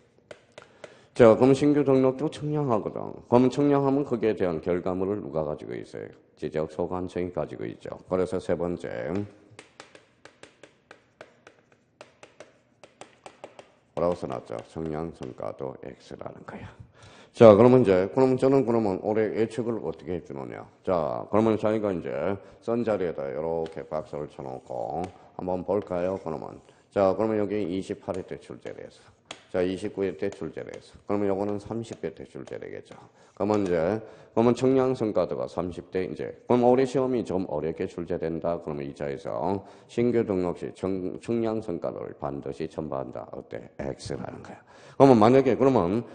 S1: 자, 그럼 신규 등록도 청량하거든. 그러면 청량하면 거기에 대한 결과물을 누가 가지고 있어요? 지적 소관청이 가지고 있죠. 그래서 세 번째, 뭐라고 써놨죠? 청량성가도 X라는 거야. 자, 그러면 저는 그러면 올해 예측을 어떻게 해주느냐. 자, 그러면 저희가 이제 쓴 자리에다 이렇게 박스를 쳐놓고 한번 볼까요? 자, 그러면 여기 28회 때 출제돼서. 자, 29회 때 출제돼서. 그러면 요거는 30회 때 출제되겠죠. 그러면 청량성과도가 30대 그럼 올해 시험이 좀 어렵게 출제된다. 그러면 2차에서 신규 등록 시 청량성과도를 반드시 첨부한다. 어때? X라는 거야. 그러면 만약에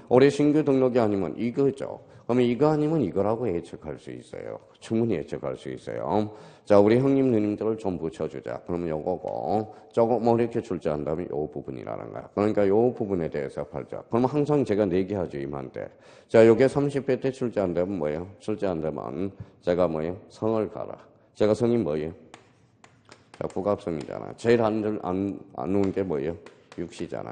S1: 올해 신규 등록이 아니면 이거죠. 그러면 이거 아니면 이거라고 예측할 수 있어요. 충분히 예측할 수 있어요. 자, 우리 형님, 누님들을 좀 붙여주자. 그러면 요거고, 저거 뭐 이렇게 출제한다면 요 부분이라는 거야. 그러니까 요 부분에 대해서 팔자. 그러면 항상 제가 내기하죠, 임한테. 자, 요게 30회 때 출제한다면 뭐예요? 출제한다면 제가 뭐예요? 성을 가라. 제가 성이 뭐예요? 자, 국합성이잖아. 제일 안 놓은 게 뭐예요? 육시잖아.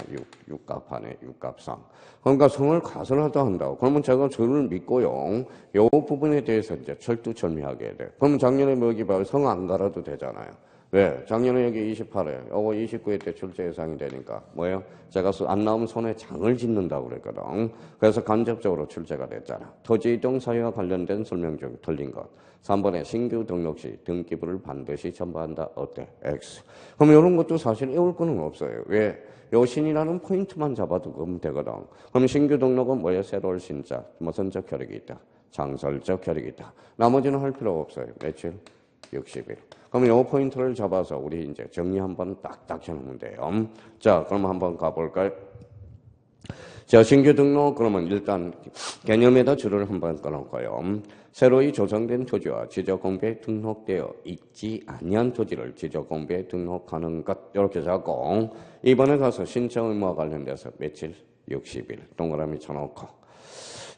S1: 육갑하네. 육갑상. 그러니까 성을 가설하다 한다고. 그러면 제가 저를 믿고요. 요 부분에 대해서 이제 철두철미하게 해야 돼. 그러면 작년에 뭐 여기 봐요. 성 안 갈아도 되잖아요. 왜? 작년에 여기 28회, 요거 29회 때 출제 예상이 되니까 뭐예요? 제가 안 나오면 손에 장을 짓는다고 그랬거든. 그래서 간접적으로 출제가 됐잖아. 토지 이동 사유와 관련된 설명 중 틀린 것. 3번에 신규 등록 시 등기부를 반드시 첨부한다. 어때? X. 그럼 이런 것도 사실 외울 거는 없어요. 왜? 요 신이라는 포인트만 잡아두면 되거든. 그럼 신규 등록은 뭐예요? 새로울 신자. 무슨적 혈액이 있다. 장설적 혈액이 있다. 나머지는 할 필요가 없어요. 며칠? 60일. 그러면 요 포인트를 잡아서 우리 이제 정리 한번 딱딱 해놓으면 돼요. 자, 그럼 한번 가볼까요? 자, 신규 등록, 그러면 일단 개념에다 줄을 한번 꺼놓고요. 새로이 조성된 토지와 지적공부에 등록되어 있지 아니한 토지를 지적공부에 등록하는 것, 이렇게 잡고, 이번에 가서 신청 의무와 관련돼서 며칠? 60일. 동그라미 쳐놓고.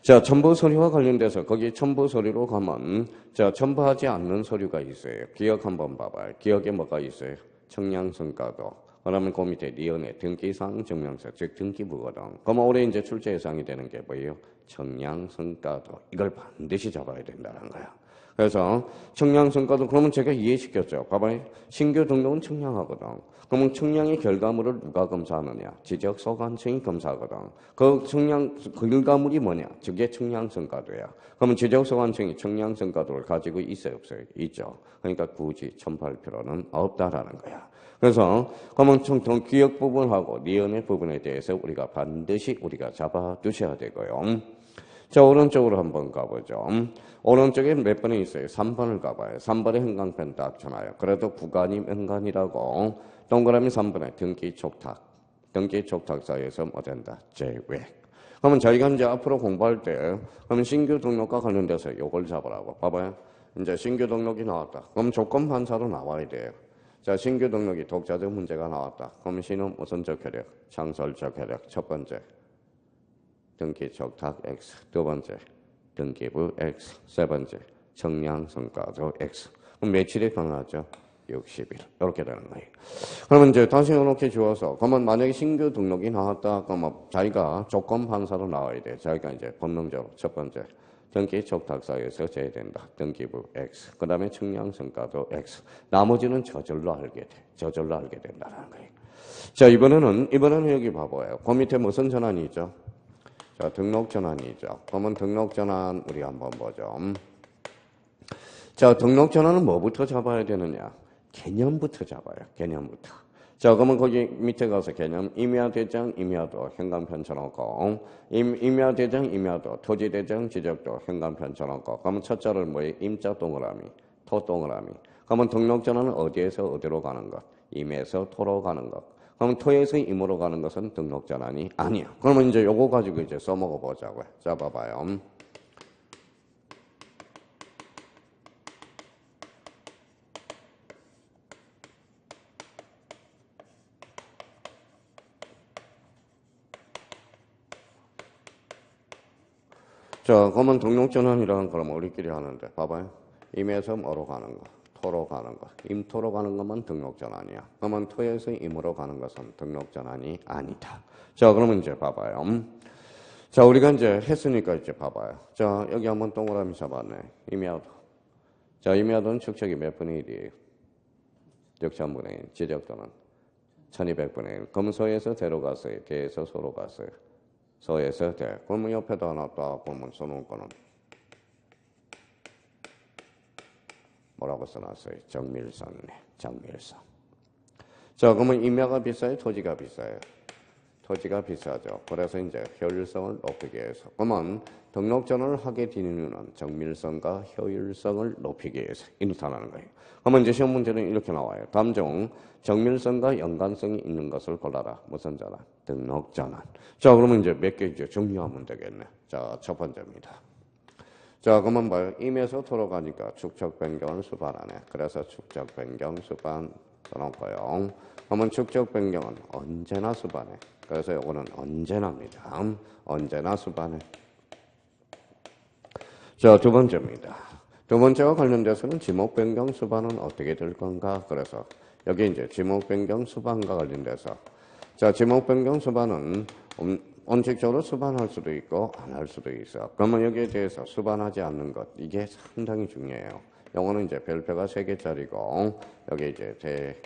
S1: 자, 첨부 서류와 관련돼서 거기 첨부 서류로 가면, 자, 첨부하지 않는 서류가 있어요. 기억 한번 봐봐요. 기억에 뭐가 있어요? 청량성과도. 그러면 그 밑에 니은의 등기사항 증명서, 즉 등기부거든. 그러면 올해 이제 출제 예상이 되는 게 뭐예요? 청량성과도. 이걸 반드시 잡아야 된다는 거야. 그래서 청량성과도, 그러면 제가 이해시켰죠. 봐봐요. 신규 등록은 청량하거든. 그러면 청량의 결과물을 누가 검사하느냐? 지적소관청이 검사하거든. 그 청량 결과물이 뭐냐? 저게 청량성과도야. 그러면 지적소관청이 청량성과도를 가지고 있어요, 없어요? 있죠. 그러니까 굳이 첨부할 필요는 없다라는 거야. 그래서 그러면 기억 부분하고 니은의 부분에 대해서 우리가 반드시 우리가 잡아두셔야 되고요. 자, 오른쪽으로 한번 가보죠. 오른쪽에 몇 번에 있어요? 3번을 가봐요. 3번에 형광펜 딱 쳐놔요. 그래도 구간이 명간이라고. 동그라미 3번에 등기 촉탁. 등기 촉탁 사이에서 뭐 된다? 제외. 그러면 저희가 이제 앞으로 공부할 때, 그러면 신규 등록과 관련돼서 요걸 잡으라고. 봐봐요. 이제 신규 등록이 나왔다. 그럼 조건 반사로 나와야 돼요. 자, 신규 등록이 독자적 문제가 나왔다. 그럼 신은 무슨적 혈액? 창설적 혈액. 첫 번째. 등기 촉탁 X. 두 번째. 등기부 X. 세 번째. 청량성과도 X. 그럼 며칠이 가능하죠? 60일. 이렇게 되는 거예요. 그러면 이제 다시 이렇게 주어서, 그러면 만약에 신규 등록이 나왔다. 그러면 자기가 조건 반사로 나와야 돼. 자기가 이제 본능적으로 첫 번째. 등기 촉탁사에서 제외된다. 등기부 X. 그 다음에 청량성과도 X. 나머지는 저절로 알게 돼. 저절로 알게 된다는 거예요. 자, 이번에는 여기 봐봐요. 그 밑에 무슨 전환이 있죠? 자, 등록 전환이 있죠. 그러면 등록 전환 우리 한번 보죠. 자, 등록 전환은 뭐부터 잡아야 되느냐? 개념부터 잡아요. 개념부터. 자, 그러면 거기 밑에 가서 개념, 임야대장, 임야도, 현관편 쳐놓고, 임야대장, 임야도, 토지대장, 지적도, 현관편 쳐놓고, 그러면 첫 자를 뭐예요? 임자 동그라미, 토 동그라미. 그러면 등록 전환은 어디에서 어디로 가는 것? 임에서 토로 가는 것. 그럼 토에서 임으로 가는 것은 등록 전환이 아니야. 그러면 이제 요거 가지고 이제 써먹어 보자고요. 자, 봐봐요. 자, 그러면 등록전환이라는 그러면 우리끼리 하는데, 봐봐요. 임에서 뭐로 가는 거? 토로 가는 거. 임토로 가는 것만 등록전환이야. 그러면 토에서 임으로 가는 것은 등록전환이 아니다. 자, 그러면 이제 봐봐요. 자, 우리가 이제 했으니까 이제 봐봐요. 자, 여기 한번 동그라미 잡았네. 임야도. 자, 임야도는 축척이 몇 분의 1이에요? 6,000분의 1. 지적도는 1200분의 1. 그럼 소에서 대로 갔어요. 대에서 소로 갔어요. 소에서 대. 그러면 옆에다 하나 딱 보면 써놓은 거는 뭐라고 써놨어요? 정밀선이네. 정밀선. 자, 그러면 임야가 비싸요? 토지가 비싸요? 토지가 비싸죠. 그래서 이제 효율성을 높이기 위해서. 그러면 등록 전환을 하게 되는 이유는 정밀성과 효율성을 높이기 위해서. 이 나타나는 거예요. 그러면 이제 시험 문제는 이렇게 나와요. 다음 중 정밀성과 연관성이 있는 것을 골라라. 무슨 전환? 등록 전환. 자, 그러면 이제 몇 개 이제 정리하면 되겠네. 자, 첫 번째입니다. 자, 그러면 뭐예요? 임에서 토로 가니까 축적 변경을 수반하네. 그래서 축적 변경 수반 써놓고요. 그러면 축적 변경은 언제나 수반해. 그래서 요거는 언제나입니다. 언제나 수반해. 자, 두 번째입니다. 두 번째와 관련돼서는 지목 변경 수반은 어떻게 될 건가? 그래서 여기 이제 지목 변경 수반과 관련돼서 자, 지목 변경 수반은 원칙적으로 수반할 수도 있고 안 할 수도 있어. 그러면 여기에 대해서 수반하지 않는 것 이게 상당히 중요해요. 영어는 이제 별표가 3개짜리고 여기 이제 대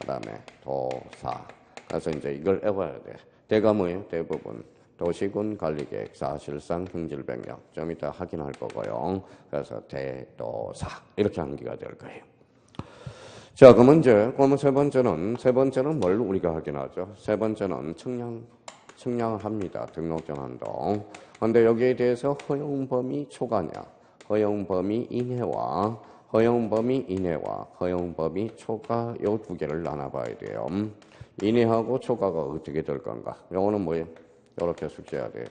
S1: 그다음에 도사. 그래서 이제 이걸 외워야 돼. 대가 뭐예요? 대부분 도시군 관리계획 사실상 형질 변경. 좀 이따 확인할 거고요. 그래서 대도사 이렇게 암기가 될 거예요. 자, 그러면 세 번째는 뭘 우리가 확인하죠? 세 번째는 측량을 합니다. 등록전환도. 그런데 여기에 대해서 허용 범위 초과냐, 허용 범위 이내와 허용 범위 초과 요 두 개를 나눠봐야 돼요. 이내하고 초과가 어떻게 될 건가? 요거는 뭐예요? 이렇게 숙제해야 돼요.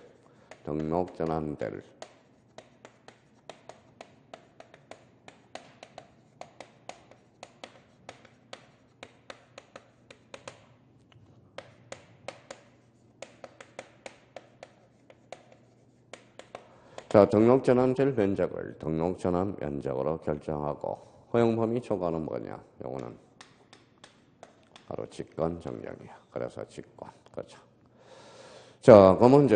S1: 등록전환될 자, 등록전환될 면적을 등록전환 면적으로 결정하고 허용범위 초과는 뭐냐? 요거는 바로 직권 정정이야. 그래서 직권. 그렇죠. 자, 그러면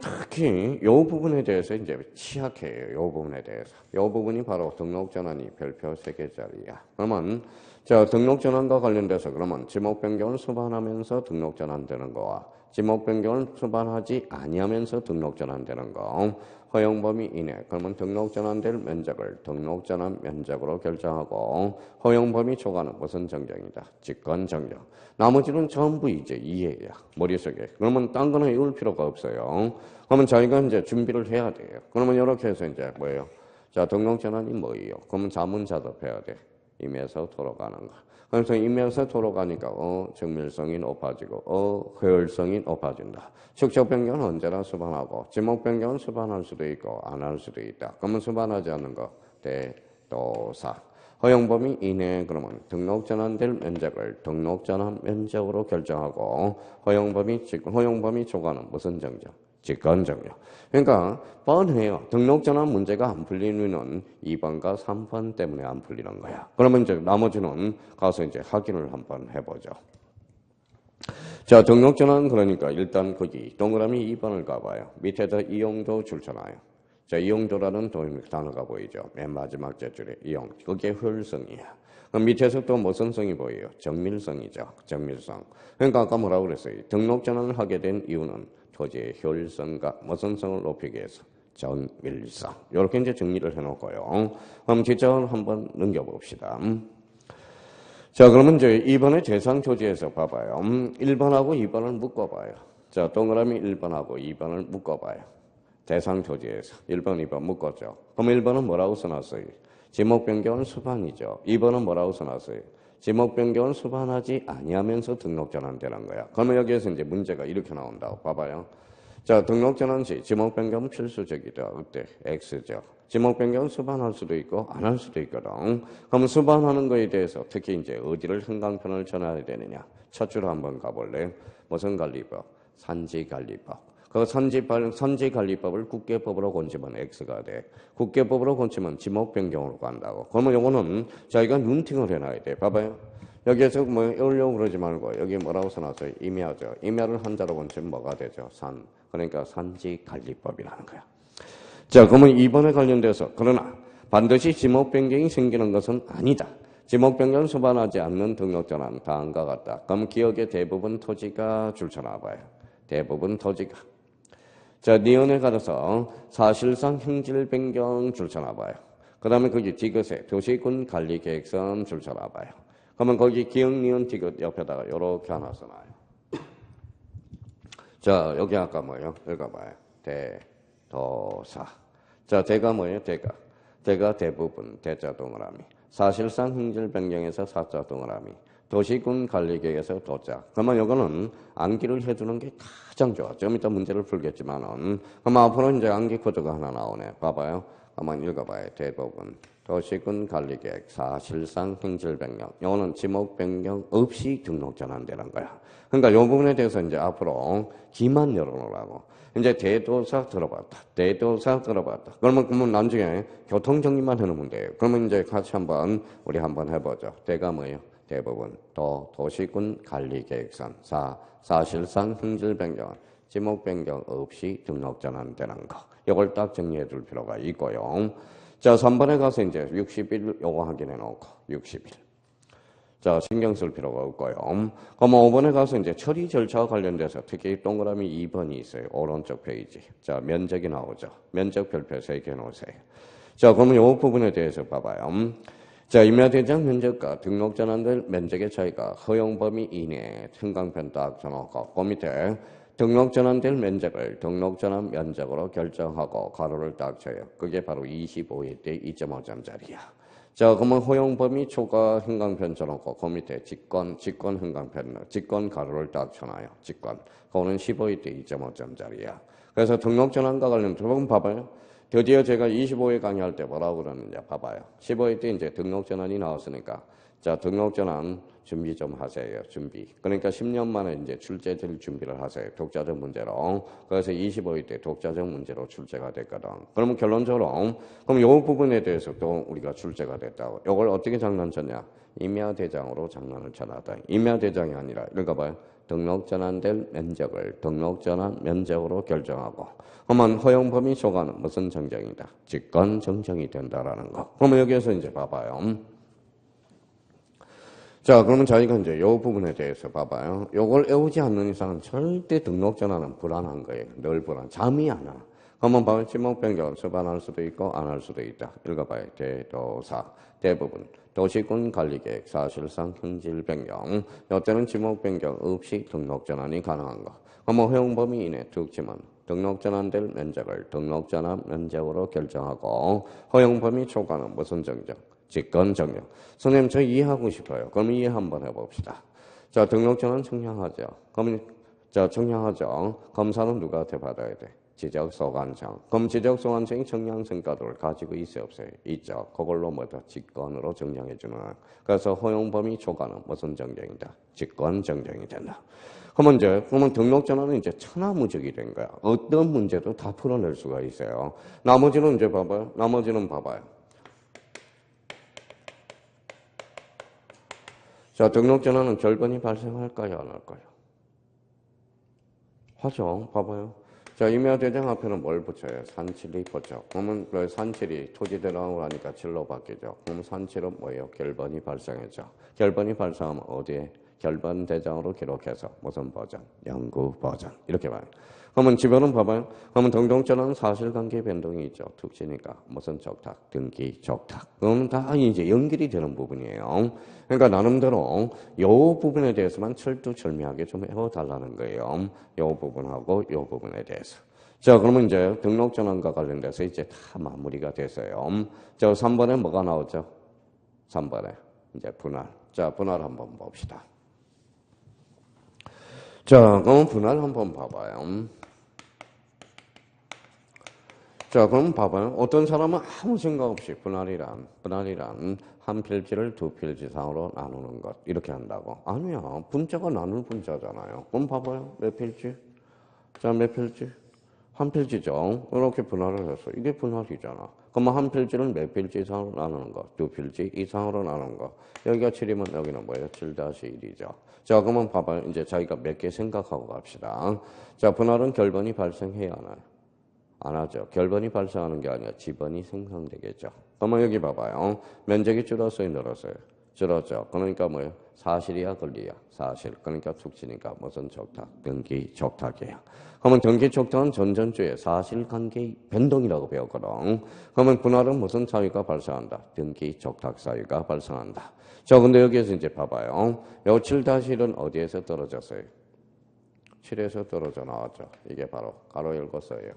S1: 특히 요 부분에 대해서 이제 취약해요. 요 부분에 대해서. 요 부분이 바로 등록전환이 별표 3개짜리야. 그러면 자, 등록전환과 관련돼서 그러면 지목 변경을 수반하면서 등록전환되는 거와 지목 변경을 수반하지 아니하면서 등록전환되는 거 허용 범위 이내. 그러면 등록전환될 면적을 등록전환 면적으로 결정하고 허용 범위 초과는 무슨 정정이다? 직권 정정. 나머지는 전부 이제 이해야. 머릿속에. 그러면 딴 거는 외울 필요가 없어요. 그러면 저희가 이제 준비를 해야 돼요. 그러면 이렇게 해서 이제 뭐예요? 자, 등록전환이 뭐예요? 그러면 자문자답해야 돼. 임에서 돌아가는 거. 그래서 임에서 돌아가니까 정밀성이 높아지고 효율성이 높아진다. 축적 변경은 언제나 수반하고 지목 변경은 수반할 수도 있고 안 할 수도 있다. 그러면 수반하지 않는 거 대도사. 허용 범위 이내 그러면 등록 전환될 면적을 등록 전환 면적으로 결정하고 허용 범위 초과는 무슨 정정? 직권 정정. 그러니까 뻔해요. 등록 전환 문제가 안 풀리는 이유는 2번과 3번 때문에 안 풀리는 거야. 그러면 이제 나머지는 가서 이제 확인을 한번 해보죠. 자, 등록 전환 그러니까 일단 거기 동그라미 2번을 가봐요. 밑에다 이용도 줄잖아요. 자, 이용도라는 단어가 보이죠. 맨 마지막 제줄에 이용. 그게 효율성이야. 그럼 밑에서 또 무슨 성이 보여요? 정밀성이죠. 정밀성. 그러니까 아까 뭐라고 그랬어요? 등록 전환을 하게 된 이유는 토지의 효율성과 무슨 성을 높이기 위해서 정밀성. 이렇게 이제 정리를 해놓고요. 그럼 직접 한번 넘겨봅시다. 자, 그러면 이제 2번의 대상 토지에서 봐봐요. 1번하고 2번을 묶어봐요. 자, 동그라미 1번하고 2번을 묶어봐요. 대상 토지에서 1번, 2번 묶었죠. 그럼 1번은 뭐라고 써놨어요? 지목 변경은 수반이죠. 2번은 뭐라고 써놨어요? 지목 변경을 수반하지 아니하면서 등록 전환되는 거야. 그러면 여기에서 이제 문제가 이렇게 나온다고 봐봐요. 자, 등록 전환 시 지목 변경은 필수적이다. 어때? X죠. 지목 변경은 수반할 수도 있고 안 할 수도 있거든. 그럼 수반하는 거에 대해서 특히 이제 어디를 흥강편을 전해야 되느냐? 첫 줄 한번 가볼래요? 무슨 관리법? 산지관리법. 그 산지관리법을 국계법으로 고치면 X가 돼. 국계법으로 고치면 지목 변경으로 간다고. 그러면 요거는 저희가 눈팅을 해놔야 돼. 봐봐요. 여기에서 뭐 외우려고 그러지 말고 여기 뭐라고 써놨어요? 임야죠. 임야를 한자로 고치면 뭐가 되죠? 산. 그러니까 산지관리법이라는 거야. 자, 그러면 2번에 관련돼서 그러나 반드시 지목 변경이 생기는 것은 아니다. 지목 변경을 수반하지 않는 등록 전환 다음과 같다. 그럼 기억의 대부분 토지가 줄쳐놔봐요. 대부분 토지가. 자, 니은에 가서 사실상 형질 변경 줄쳐놔봐요. 그 다음에 거기 디귿에 도시군 관리 계획선 줄쳐놔봐요. 그러면 거기 기억, 니은, 디귿 옆에다가 이렇게 하나 써놔요. 자, 여기 아까 뭐예요? 읽어봐요. 대도사. 자, 대가 뭐예요? 대가 대부분, 대자 동그라미. 사실상 형질 변경에서 사자 동그라미. 도시군 관리계획에서 도자. 그러면 이거는 암기를 해두는 게 가장 좋아. 좀 이따 문제를 풀겠지만은. 그럼 앞으로 이제 암기 코드가 하나 나오네. 봐봐요. 한번 읽어봐요. 대부분 도시군 관리계획 사실상 행질 변경. 이거는 지목 변경 없이 등록 전환되는 거야. 그러니까 이 부분에 대해서 이제 앞으로 기만 열어놓으라고. 이제 대도사 들어봤다. 대도사 들어봤다. 그러면 나중에 교통 정리만 해놓으면 돼요. 그러면 이제 같이 우리 한번 해보죠. 대가 뭐예요? 대부분 도시군 관리계획상 사실상 행질 변경 지목 변경 없이 등록 전환되는 거. 이걸 딱 정리해 둘 필요가 있고요. 자, 3번에 가서 이제 60일 요거 확인해 놓고 60일. 자, 신경 쓸 필요가 없고요. 그럼 5번에 가서 이제 처리 절차와 관련돼서 특히 동그라미 2번이 있어요. 오른쪽 페이지. 자, 면적이 나오죠. 면적 별표 3개 놓으세요. 자, 그러면 이 부분에 대해서 봐봐요. 자, 임야대장 면적과 등록 전환될 면적의 차이가 허용 범위 이내에 형광펜 딱 쳐놓고 그 밑에 등록 전환될 면적을 등록 전환 면적으로 결정하고 가로를 딱 쳐요. 그게 바로 25일 때 2.5점짜리야. 자, 그러면 허용 범위 초과 형광펜 쳐놓고 그 밑에 직권 형광펜, 직권 가로를 딱 쳐놔요. 직권. 그거는 15일 때 2.5점짜리야. 그래서 등록 전환과 관련해서 한번 봐봐요. 드디어 제가 25회 강의할 때 뭐라고 그러는지 봐봐요. 15회 때 이제 등록 전환이 나왔으니까 자, 등록 전환 준비 좀 하세요. 준비. 그러니까 10년 만에 이제 출제될 준비를 하세요. 독자적 문제로. 그래서 25회 때 독자적 문제로 출제가 됐거든. 그러면 결론적으로 그럼 요 부분에 대해서 또 우리가 출제가 됐다고. 요걸 어떻게 장난쳤냐? 임야대장으로 장난을 쳐놨다. 임야대장이 아니라 읽어봐요. 등록 전환될 면적을 등록 전환 면적으로 결정하고 그러면 허용 범위 초과는 무슨 정정이다? 직권 정정이 된다라는 거. 그러면 여기에서 이제 봐봐요. 자, 그러면 저희가 이제 요 부분에 대해서 봐봐요. 요걸 외우지 않는 이상은 절대 등록 전환은 불안한 거예요. 늘 불안. 잠이 안 와. 한번 봐요. 지목 변경 수반할 수도 있고 안 할 수도 있다. 읽어봐요. 대도사. 대부분. 도시군 관리계획 사실상 형질 변경. 이때는 지목 변경 없이 등록 전환이 가능한 거. 그러면 허용 범위 이내 툭 치면 등록 전환될 면적을 등록 전환 면적으로 결정하고 허용 범위 초과는 무슨 정정? 직권 정정. 선생님 저 이해하고 싶어요. 그럼 이해 한번 해봅시다. 자, 등록 전환 청량하죠. 그럼 자, 청량하죠. 검사는 누구한테 받아야 돼? 지적소관청. 그럼 지적소관청이 청량성과도를 가지고 있어요, 없어요? 있죠. 그걸로 뭐다? 직권으로 정정해 주는. 그래서 허용 범위 초과는 무슨 정정이다? 직권 정정이 된다. 그러면 등록 전환은 이제 천하무적이 된 거야. 어떤 문제도 다 풀어낼 수가 있어요. 나머지는 이제 봐봐요. 나머지는 봐봐요. 자, 등록 전환은 결번이 발생할까요? 안 할까요? 하죠. 봐봐요. 자, 임야대장 앞에는 뭘 붙여요? 산칠이 붙여. 그러면 그 산칠이 토지 대랑을 하니까 칠로 바뀌죠. 그럼 산칠은 뭐예요? 결번이 발생했죠. 결번이 발생하면 어디에? 결번 대장으로 기록해서 무슨 버전? 영구 버전. 이렇게 봐요. 그러면 지변은 봐봐요. 그러면 등록전환은 사실관계 변동이 있죠. 특징이니까 무슨 적탁, 등기, 적탁. 그건 다 이제 연결이 되는 부분이에요. 그러니까 나름대로 요 부분에 대해서만 철두철미하게 좀 해달라는 거예요. 요 부분하고 요 부분에 대해서. 자, 그러면 이제 등록전환과 관련돼서 이제 다 마무리가 됐어요. 자, 3번에 뭐가 나오죠? 3번에 이제 분할. 자, 분할 한번 봅시다. 자, 그럼 분할 한번 봐봐요. 자, 그럼 봐봐요. 어떤 사람은 아무 생각 없이 분할이란 한 필지를 두 필지상으로 나누는 것. 이렇게 한다고. 아니야. 분자가 나눌 분자잖아요. 그럼 봐봐요. 몇 필지? 자, 몇 필지? 한 필지죠. 이렇게 분할을 해서. 이게 분할이잖아. 그러면 한 필지는 몇 필지 이상으로 나누는 거? 두 필지 이상으로 나누는 거. 여기가 7이면 여기는 뭐예요? 7-1이죠. 자, 그러면 봐봐요. 이제 자기가 몇 개 생각하고 갑시다. 자, 분할은 결번이 발생해야 하나요? 안 하죠. 결번이 발생하는 게 아니라 지번이 생성되겠죠. 그러면 여기 봐봐요. 면적이 줄었어요, 늘었어요? 줄었죠. 그러니까 뭐예요? 사실이야, 권리야? 사실. 그러니까 툭치니까 무슨 적탁? 등기 적탁이에요. 그러면 등기 적탁은 전전주에 사실관계 변동이라고 배웠거든. 그러면 분할은 무슨 사유가 발생한다? 등기 적탁 사유가 발생한다. 자, 근데 여기에서 이제 봐봐요. 요 7-1은 어디에서 떨어졌어요? 7에서 떨어져 나왔죠. 이게 바로 가로 열고 써요.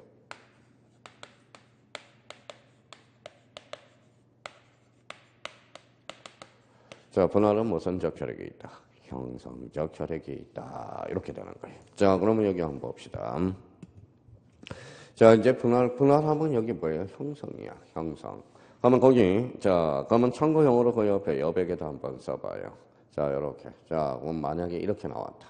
S1: 자, 분할은 무슨적 혈액이 있다? 형성적 혈액이 있다. 이렇게 되는 거예요. 자, 그러면 여기 한번 봅시다. 자, 이제 분할하면 여기 뭐예요? 형성이야, 형성. 그러면 거기, 자, 그러면 참고용어로 그 옆에 여백에도 한번 써봐요. 자, 요렇게. 자, 그럼 만약에 이렇게 나왔다.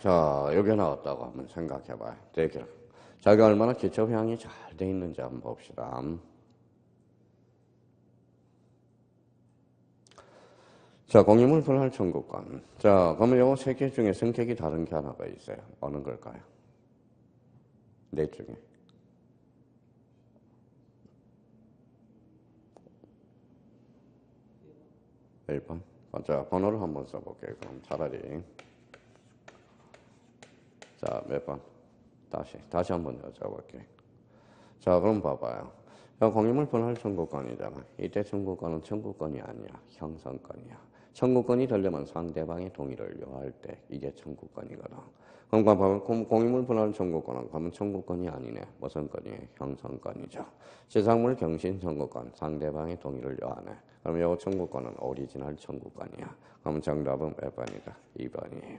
S1: 자, 여기 나왔다고 한번 생각해봐요. 대결. 자기가 얼마나 기초형이 잘 돼 있는지 한번 봅시다. 자, 공유물 분할 청구권. 자, 그러면 요거 세 개 중에 성격이 다른 게 하나가 있어요. 어느 걸까요? 넷 중에. 1번. 자, 번호를 한번 써볼게요. 그럼 차라리. 자, 몇 번? 다시 한번 여쭤볼게요. 자, 그럼 봐봐요. 공유물 분할 청구권이잖아. 이때 청구권은 청구권이 아니야. 형성권이야. 청구권이 되려면 상대방의 동의를 요할 때 이게 청구권이거든. 그럼 봐봐. 공유물 분할 청구권은 그러면 청구권이 아니네. 무슨 건이에요? 형성권이죠. 지상물 경신 청구권 상대방의 동의를 요하네. 그럼 이 청구권은 오리지널 청구권이야. 그럼 정답은 몇 번이다? 2번이에요.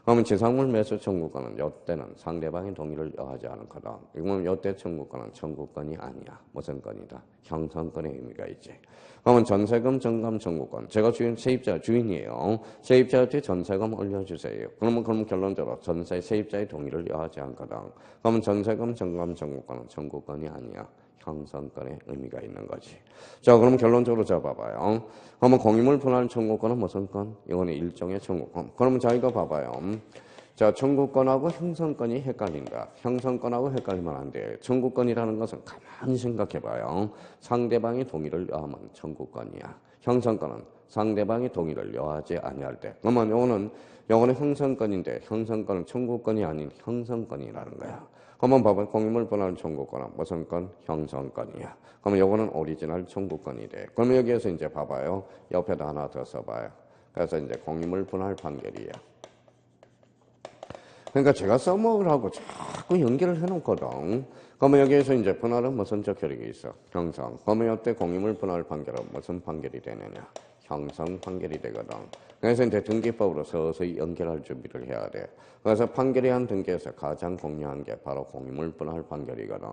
S1: 그러면 지상물 매수 청구권은 이때는 상대방의 동의를 요하지 않거든. 그러면 이때 청구권은 청구권이 아니야. 무슨 건이다? 형성권의 의미가 있지. 그러면 전세금 정감 청구권. 제가 세입자 주인이에요. 세입자한테 전세금 올려주세요. 그럼 결론적으로 세입자의 동의를 요하지 않거든. 그러면 전세금 정감 청구권은 청구권이 아니야. 형성권의 의미가 있는 거지. 자, 그럼 결론적으로 잡아봐요. 그러면 공유물 분할 청구권은 무슨 건? 이거는 일종의 청구권. 그러면 자기가 봐봐요. 자, 청구권하고 형성권이 헷갈린다. 형성권하고 헷갈리면 안 돼. 청구권이라는 것은 가만히 생각해봐요. 상대방의 동의를 요하면 청구권이야. 형성권은 상대방의 동의를 요하지 아니할 때. 그러면 요거는 형성권인데 형성권은 청구권이 아닌 형성권이라는 거야. 한번 봐봐요. 공유물 분할 청구권은 무슨 건? 형성권이야. 그러면 요거는 오리지널 청구권이 돼. 그러면 여기에서 이제 봐봐요. 옆에다 하나 더 써봐요. 그래서 이제 공유물 분할 판결이야. 그러니까 제가 써먹으라고 자꾸 연결을 해놓거든. 그러면 여기에서 이제 분할은 무슨 적혈이 있어? 형성. 그러면 이때 공유물 분할 판결은 무슨 판결이 되느냐? 형성 판결이 되거든. 그래서 이제 등기법으로 서서히 연결할 준비를 해야 돼. 그래서 판결이 한 등기에서 가장 공유한 게 바로 공유물 분할 판결이거든.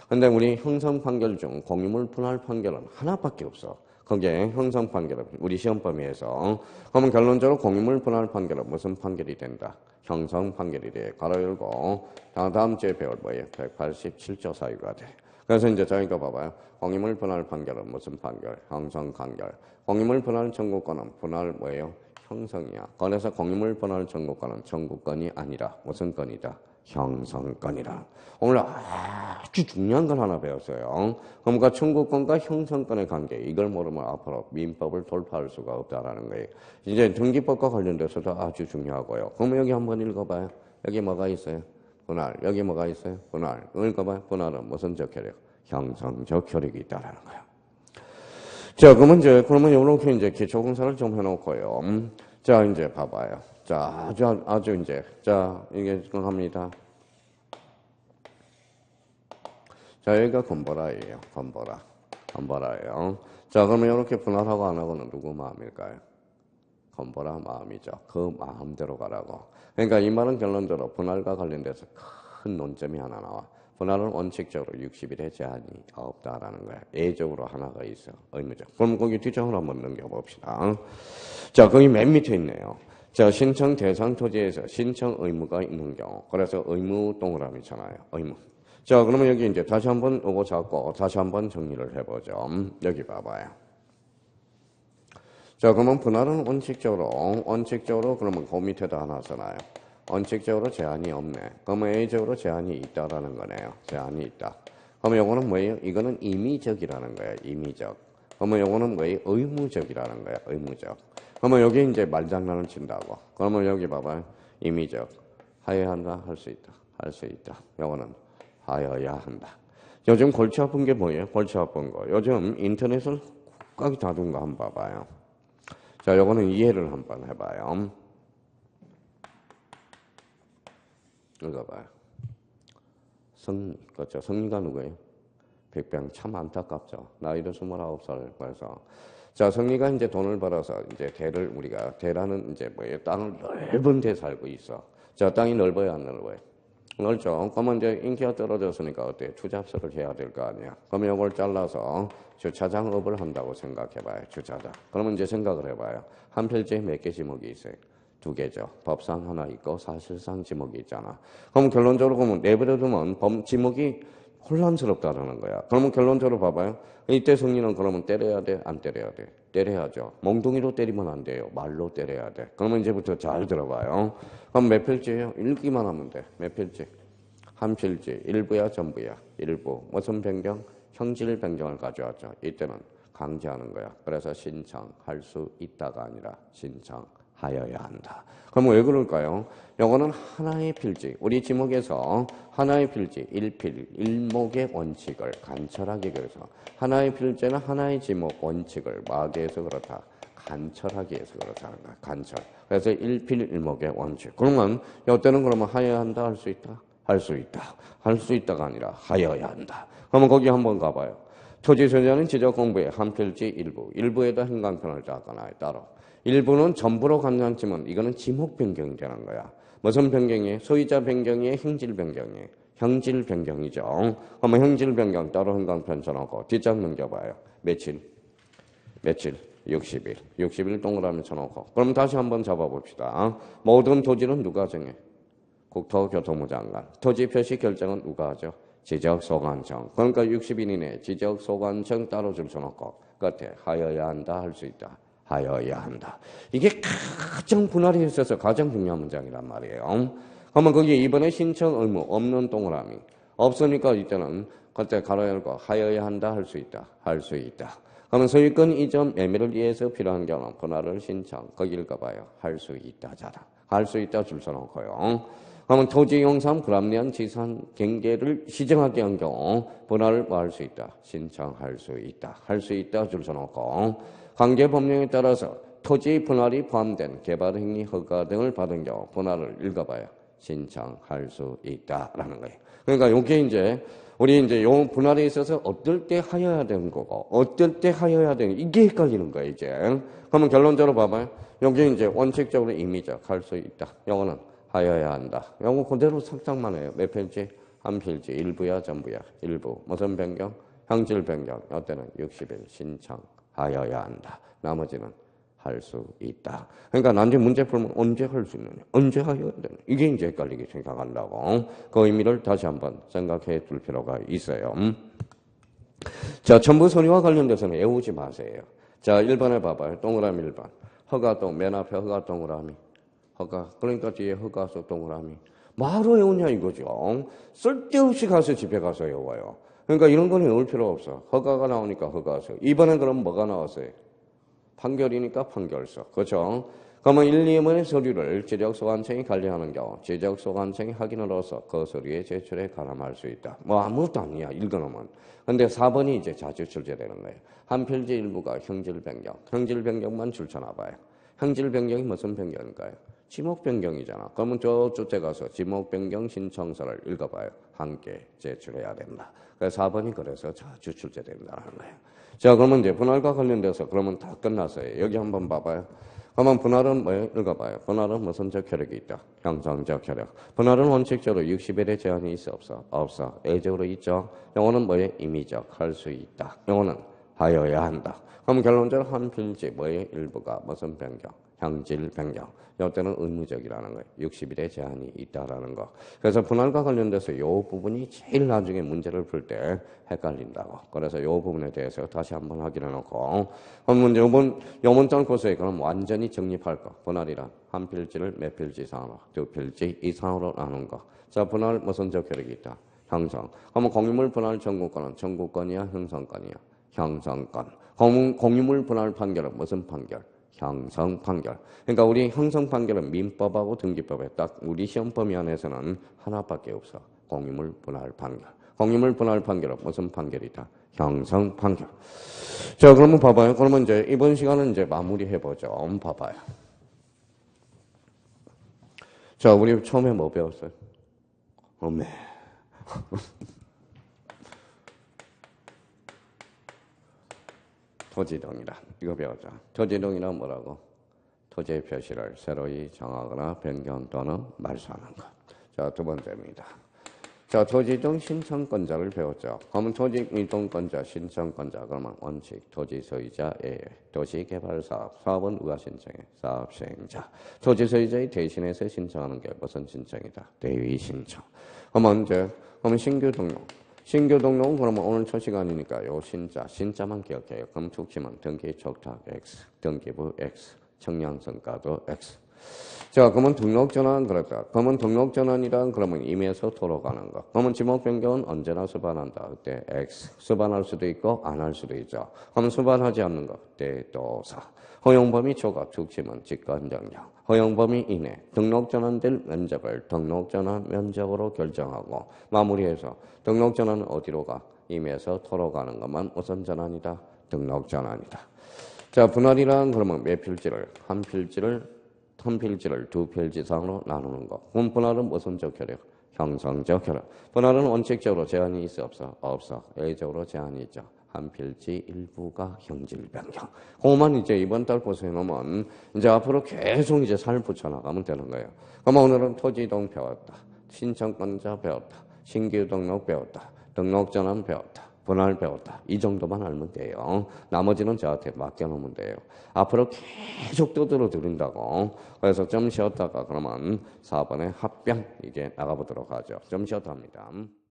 S1: 근데 우리 형성 판결 중 공유물 분할 판결은 하나밖에 없어. 거기에 형성 판결은 우리 시험 범위에서. 그러면 결론적으로 공유물 분할 판결은 무슨 판결이 된다? 형성 판결이 돼. 가로 열고 다음 주에 배울 뭐예요? 187조 사유가 돼. 그래서 이제 저희가 봐봐요. 공유물 분할 판결은 무슨 판결? 형성 판결. 공유물 분할 청구권은 분할 뭐예요? 형성이야. 그래서 공유물 분할 청구권은 청구권이 아니라 무슨 건이다? 형성권이다. 오늘 아주 중요한 걸 하나 배웠어요. 그러니까 청구권과 형성권의 관계, 이걸 모르면 앞으로 민법을 돌파할 수가 없다라는 거예요. 이제 등기법과 관련돼서도 아주 중요하고요. 그러면 여기 한번 읽어봐요. 여기 뭐가 있어요? 분할. 여기 뭐가 있어요? 분할. 읽어봐요. 분할은 무슨 적혈이에요? 형성적 혈액이 있다라는 거예요. 자, 그러면 이렇게 이제 기초공사를 좀 해놓고요. 자, 이제 봐봐요. 자, 아주 이제, 자, 이게 합니다. 자, 여기가 건보라예요. 건보라예요. 자, 그러면 이렇게 분할하고 안 하고는 누구 마음일까요? 건보라 마음이죠. 그 마음대로 가라고. 그러니까 이 말은 결론적으로 분할과 관련돼서 큰 논점이 하나 나와. 분할은 원칙적으로 60일의 제한이 없다라는 거야. 예적으로 하나가 있어. 의무적. 그럼 거기 뒷장으로 한번 넘겨봅시다. 자, 거기 맨 밑에 있네요. 자, 신청 대상 토지에서 신청 의무가 있는 경우. 그래서 의무 동그라미잖아요. 의무. 자, 그러면 여기 이제 다시 한번 오고 잡고 다시 한번 정리를 해보죠. 여기 봐봐요. 자, 그러면 분할은 원칙적으로 그러면 그 밑에다 하나 써놔요. 원칙적으로 제한이 없네. 그러면 A적으로 제한이 있다라는 거네요. 제한이 있다. 그러면 요거는 뭐예요? 이거는 임의적이라는 거예요. 임의적. 그러면 요거는 뭐예요? 의무적이라는 거예요. 의무적. 그러면 여기 이제 말장난을 친다고. 그러면 여기 봐봐요. 임의적. 하여야 한다. 할 수 있다. 할 수 있다. 요거는 하여야 한다. 요즘 골치 아픈 게 뭐예요? 골치 아픈 거. 요즘 인터넷을 꽉 다둔 거 한번 봐봐요. 자, 요거는 이해를 한번 해봐요. 읽어봐요. 성리. 그렇죠. 성리가 누구예요? 빅뱅. 참 안타깝죠. 나이도 29살. 그래서. 자, 성리가 이제 돈을 벌어서 이제 대를 우리가, 대라는 이제 뭐예요? 땅을 넓은 데 살고 있어. 자, 땅이 넓어요, 안 넓어요? 넓죠. 그러면 이제 인기가 떨어졌으니까 어때? 투잡서를 해야 될 거 아니야. 그러면 이걸 잘라서 주차장업을 한다고 생각해봐요. 주차장. 그러면 이제 생각을 해봐요. 한 필지에 몇 개 지목이 있어요? 2개죠. 법상 하나 있고 사실상 지목이 있잖아. 그럼 결론적으로 보면 내버려두면 지목이 혼란스럽다라는 거야. 그러면 결론적으로 봐봐요. 이때 승리는 그러면 때려야 돼? 안 때려야 돼? 때려야죠. 멍둥이로 때리면 안 돼요. 말로 때려야 돼. 그러면 이제부터 잘 들어봐요. 그럼 몇 필지예요? 읽기만 하면 돼. 몇 필지? 한 필지. 일부야 전부야? 일부. 무슨 변경? 형질 변경을 가져왔죠. 이때는 강제하는 거야. 그래서 신청할 수 있다가 아니라 신청하여야 한다. 그럼 왜 그럴까요? 요거는 하나의 필지. 우리 지목에서 하나의 필지, 일필, 일목의 원칙을 간철하게 그래서 하나의 필지는 하나의 지목 원칙을 막기 위해서 그렇다. 간철하기 위해서 그렇다는 거야. 간철. 그래서 일필, 일목의 원칙. 그러면 이때는 그러면 하여야 한다, 할 수 있다? 할 수 있다. 할 수 있다가 아니라 하여야 한다. 그러면 거기 한번 가봐요. 토지 소유자는 지적 공부의 한 필지 일부. 일부에다 행간편을 잡거나 따로. 일부는 전부로 간단치면 이거는 지목 변경이 되는 거야. 무슨 변경이에요? 소유자 변경이에요? 형질 변경이에요? 형질 변경이죠. 그러면 형질 변경 따로 행간편 쳐놓고 뒷장 넘겨봐요. 며칠? 60일. 60일 동그라미 쳐놓고. 그럼 다시 한번 잡아봅시다. 모든 토지는 누가 정해? 국토교통부 장관. 토지 표시 결정은 누가 하죠? 지적소관청. 그러니까 60일 이내 지적소관청 따로 줄쳐놓고 끝에 하여야 한다, 할 수 있다. 하여야 한다. 이게 가장 분할이 있어서 가장 중요한 문장이란 말이에요. 그러면 거기 이번에 신청 의무 없는 동그라미. 없으니까 이때는 그때 가로 열고 하여야 한다, 할 수 있다. 할 수 있다. 그러면 소유권 이전 매매를 위해서 필요한 경우 분할을 신청. 거기 읽어봐요. 할 수 있다잖아. 할 수 있다 줄 서놓고요. 그러면 토지 용산 불합리한 지산 경계를 시정하게 한 경우 분할을 뭐 할 수 있다. 신청할 수 있다. 할 수 있다 줄 서놓고 관계 법령에 따라서 토지 분할이 포함된 개발 행위 허가 등을 받은 경우 분할을 읽어봐요. 신청할 수 있다라는 거예요. 그러니까 이게 이제 우리 이제 요 분할에 있어서 어떨 때 하여야 되는 거고 어떨 때 하여야 되는 이게 헷갈리는 거예요 이제. 그러면 결론적으로 봐봐요. 여기 이제 원칙적으로 임의적 할 수 있다. 요거는 하여야 한다. 요거 그대로 상상만 해요. 몇 필지? 한 필지. 일부야 전부야? 일부. 무슨 변경? 형질 변경. 이때는 60일 신청하여야 한다. 나머지는 할 수 있다. 그러니까 나한테 문제 풀면 언제 할 수 있느냐? 언제 하여야 되느냐? 이게 이제 헷갈리게 생각한다고. 그 의미를 다시 한번 생각해 둘 필요가 있어요. 자, 첨부 서류와 관련돼서는 외우지 마세요. 자, 1번에 봐봐요. 동그라미 1번. 허가동, 맨 앞에 허가 동그라미. 허가. 그러니까 뒤에 허가서 동그라미. 뭐하러 외우냐 이거죠. 쓸데없이 가서 집에 가서 외워요. 그러니까 이런 거는 외울 필요 없어. 허가가 나오니까 허가서. 2번에 그럼 뭐가 나왔어요? 판결이니까 판결서. 그렇죠? 그러면 1, 2번의 서류를 지적소관청이 관리하는 경우 지적소관청이 확인으로서 그 서류의 제출에 가담할 수 있다. 뭐 아무것도 아니야. 읽어놓으면. 근데 4번이 이제 자주 출제되는 거예요. 한 필지 일부가 형질 변경. 형질 변경만 줄쳐놔봐요. 형질 변경이 무슨 변경일까요? 지목 변경이잖아. 그러면 저쪽에 가서 지목 변경 신청서를 읽어봐요. 함께 제출해야 된다. 그래서 4번이 그래서 자주 출제된다는 거예요. 자, 그러면 이제 분할과 관련돼서 그러면 다 끝났어요. 여기 한번 봐봐요. 그러면 분할은 뭐예요? 읽어봐요. 분할은 무슨 적혈력이 있다? 형성적 혈력. 분할은 원칙적으로 60일의 제한이 있어 없어? 없어. 예적으로 있죠. 영어는 뭐예요? 임의적 할 수 있다. 영어는 하여야 한다. 그럼 결론적으로 한 필지 뭐예요? 일부가 무슨 변경? 형질 변경. 이때는 의무적이라는 거예요. 60일의 제한이 있다라는 거. 그래서 분할과 관련돼서 이 부분이 제일 나중에 문제를 풀 때 헷갈린다고. 그래서 이 부분에 대해서 다시 한번 확인해 놓고. 그럼 요번 짤코스에 그럼 완전히 정립할 거. 분할이란 한 필지를 몇 필지 이상으로, 두 필지 이상으로 나눈 거. 자, 분할 무슨 적혈력이 있다? 형성. 그러면 공유물 분할 청구권은 청구권이야, 형성권이야? 형성권. 공유물 분할 판결은 무슨 판결? 형성 판결. 그러니까 우리 형성 판결은 민법하고 등기법에 딱 우리 시험 범위 안에서는 하나밖에 없어. 공유물 분할 판결. 공유물 분할 판결은 무슨 판결이다? 형성 판결. 자, 그러면 봐봐요. 그러면 이제 이번 시간은 이제 마무리해보죠. 봐봐요. 자, 우리 처음에 뭐 배웠어요? 어메. 토지동이란 이거 배웠죠. 토지동이란 뭐라고? 토지의 표시를 새로이 정하거나 변경 또는 말소하는 것. 자, 두 번째입니다. 자, 토지이동 신청권자를 배웠죠. 그러면 토지이동권자, 신청권자, 그러면 원칙, 토지소유자, 도시개발사업, 사업은 누가 신청해? 사업시행자. 토지소유자의 대신해서 신청하는 게 무슨 신청이다? 대위 신청. 그러면 신규 등록. 신규 등록은 그러면 오늘 첫 시간이니까 요 신자만 기억해요. 그럼 tuk지만 등기 촉탁 X, 등기부 X, 청량성가도 X. 자, 그러면 등록 전환 그랬다. 그러면 등록 전환이란 그러면 임의에서 토록하는 거. 그러면 지목 변경은 언제나 수반한다. 그때 X. 수반할 수도 있고 안 할 수도 있죠. 그러면 수반하지 않는 거. 그때 또 4. 허용 범위 초과 tuk지만 직권정령. 허용 범위 이내 등록 전환될 면적을 등록 전환 면적으로 결정하고 마무리해서 등록 전환은 어디로 가? 임의에서 토록하는 것만 우선 전환이다. 등록 전환이다. 자, 분할이란 그러면 몇 필지를 한 필지를 두 필지 이상으로 나누는 것. 그럼 분할은 무슨 적혈이요? 형성적 혈액. 분할은 원칙적으로 제한이 있어 없어? 없어. 예외적으로 제한이 있죠. 한 필지 일부가 형질 변경. 그것만 이제 이번 달 고생해 놓으면 이제 앞으로 계속 이제 살 붙여나가면 되는 거예요. 그럼 오늘은 토지이동 배웠다. 신청권자 배웠다. 신규 등록 배웠다. 등록 전환 배웠다. 분할 배웠다. 이 정도만 알면 돼요. 나머지는 저한테 맡겨놓으면 돼요. 앞으로 계속 두드려 드린다고. 그래서 좀 쉬었다가 그러면 4번에 합병 이게 나가보도록 하죠. 좀 쉬었다 합니다.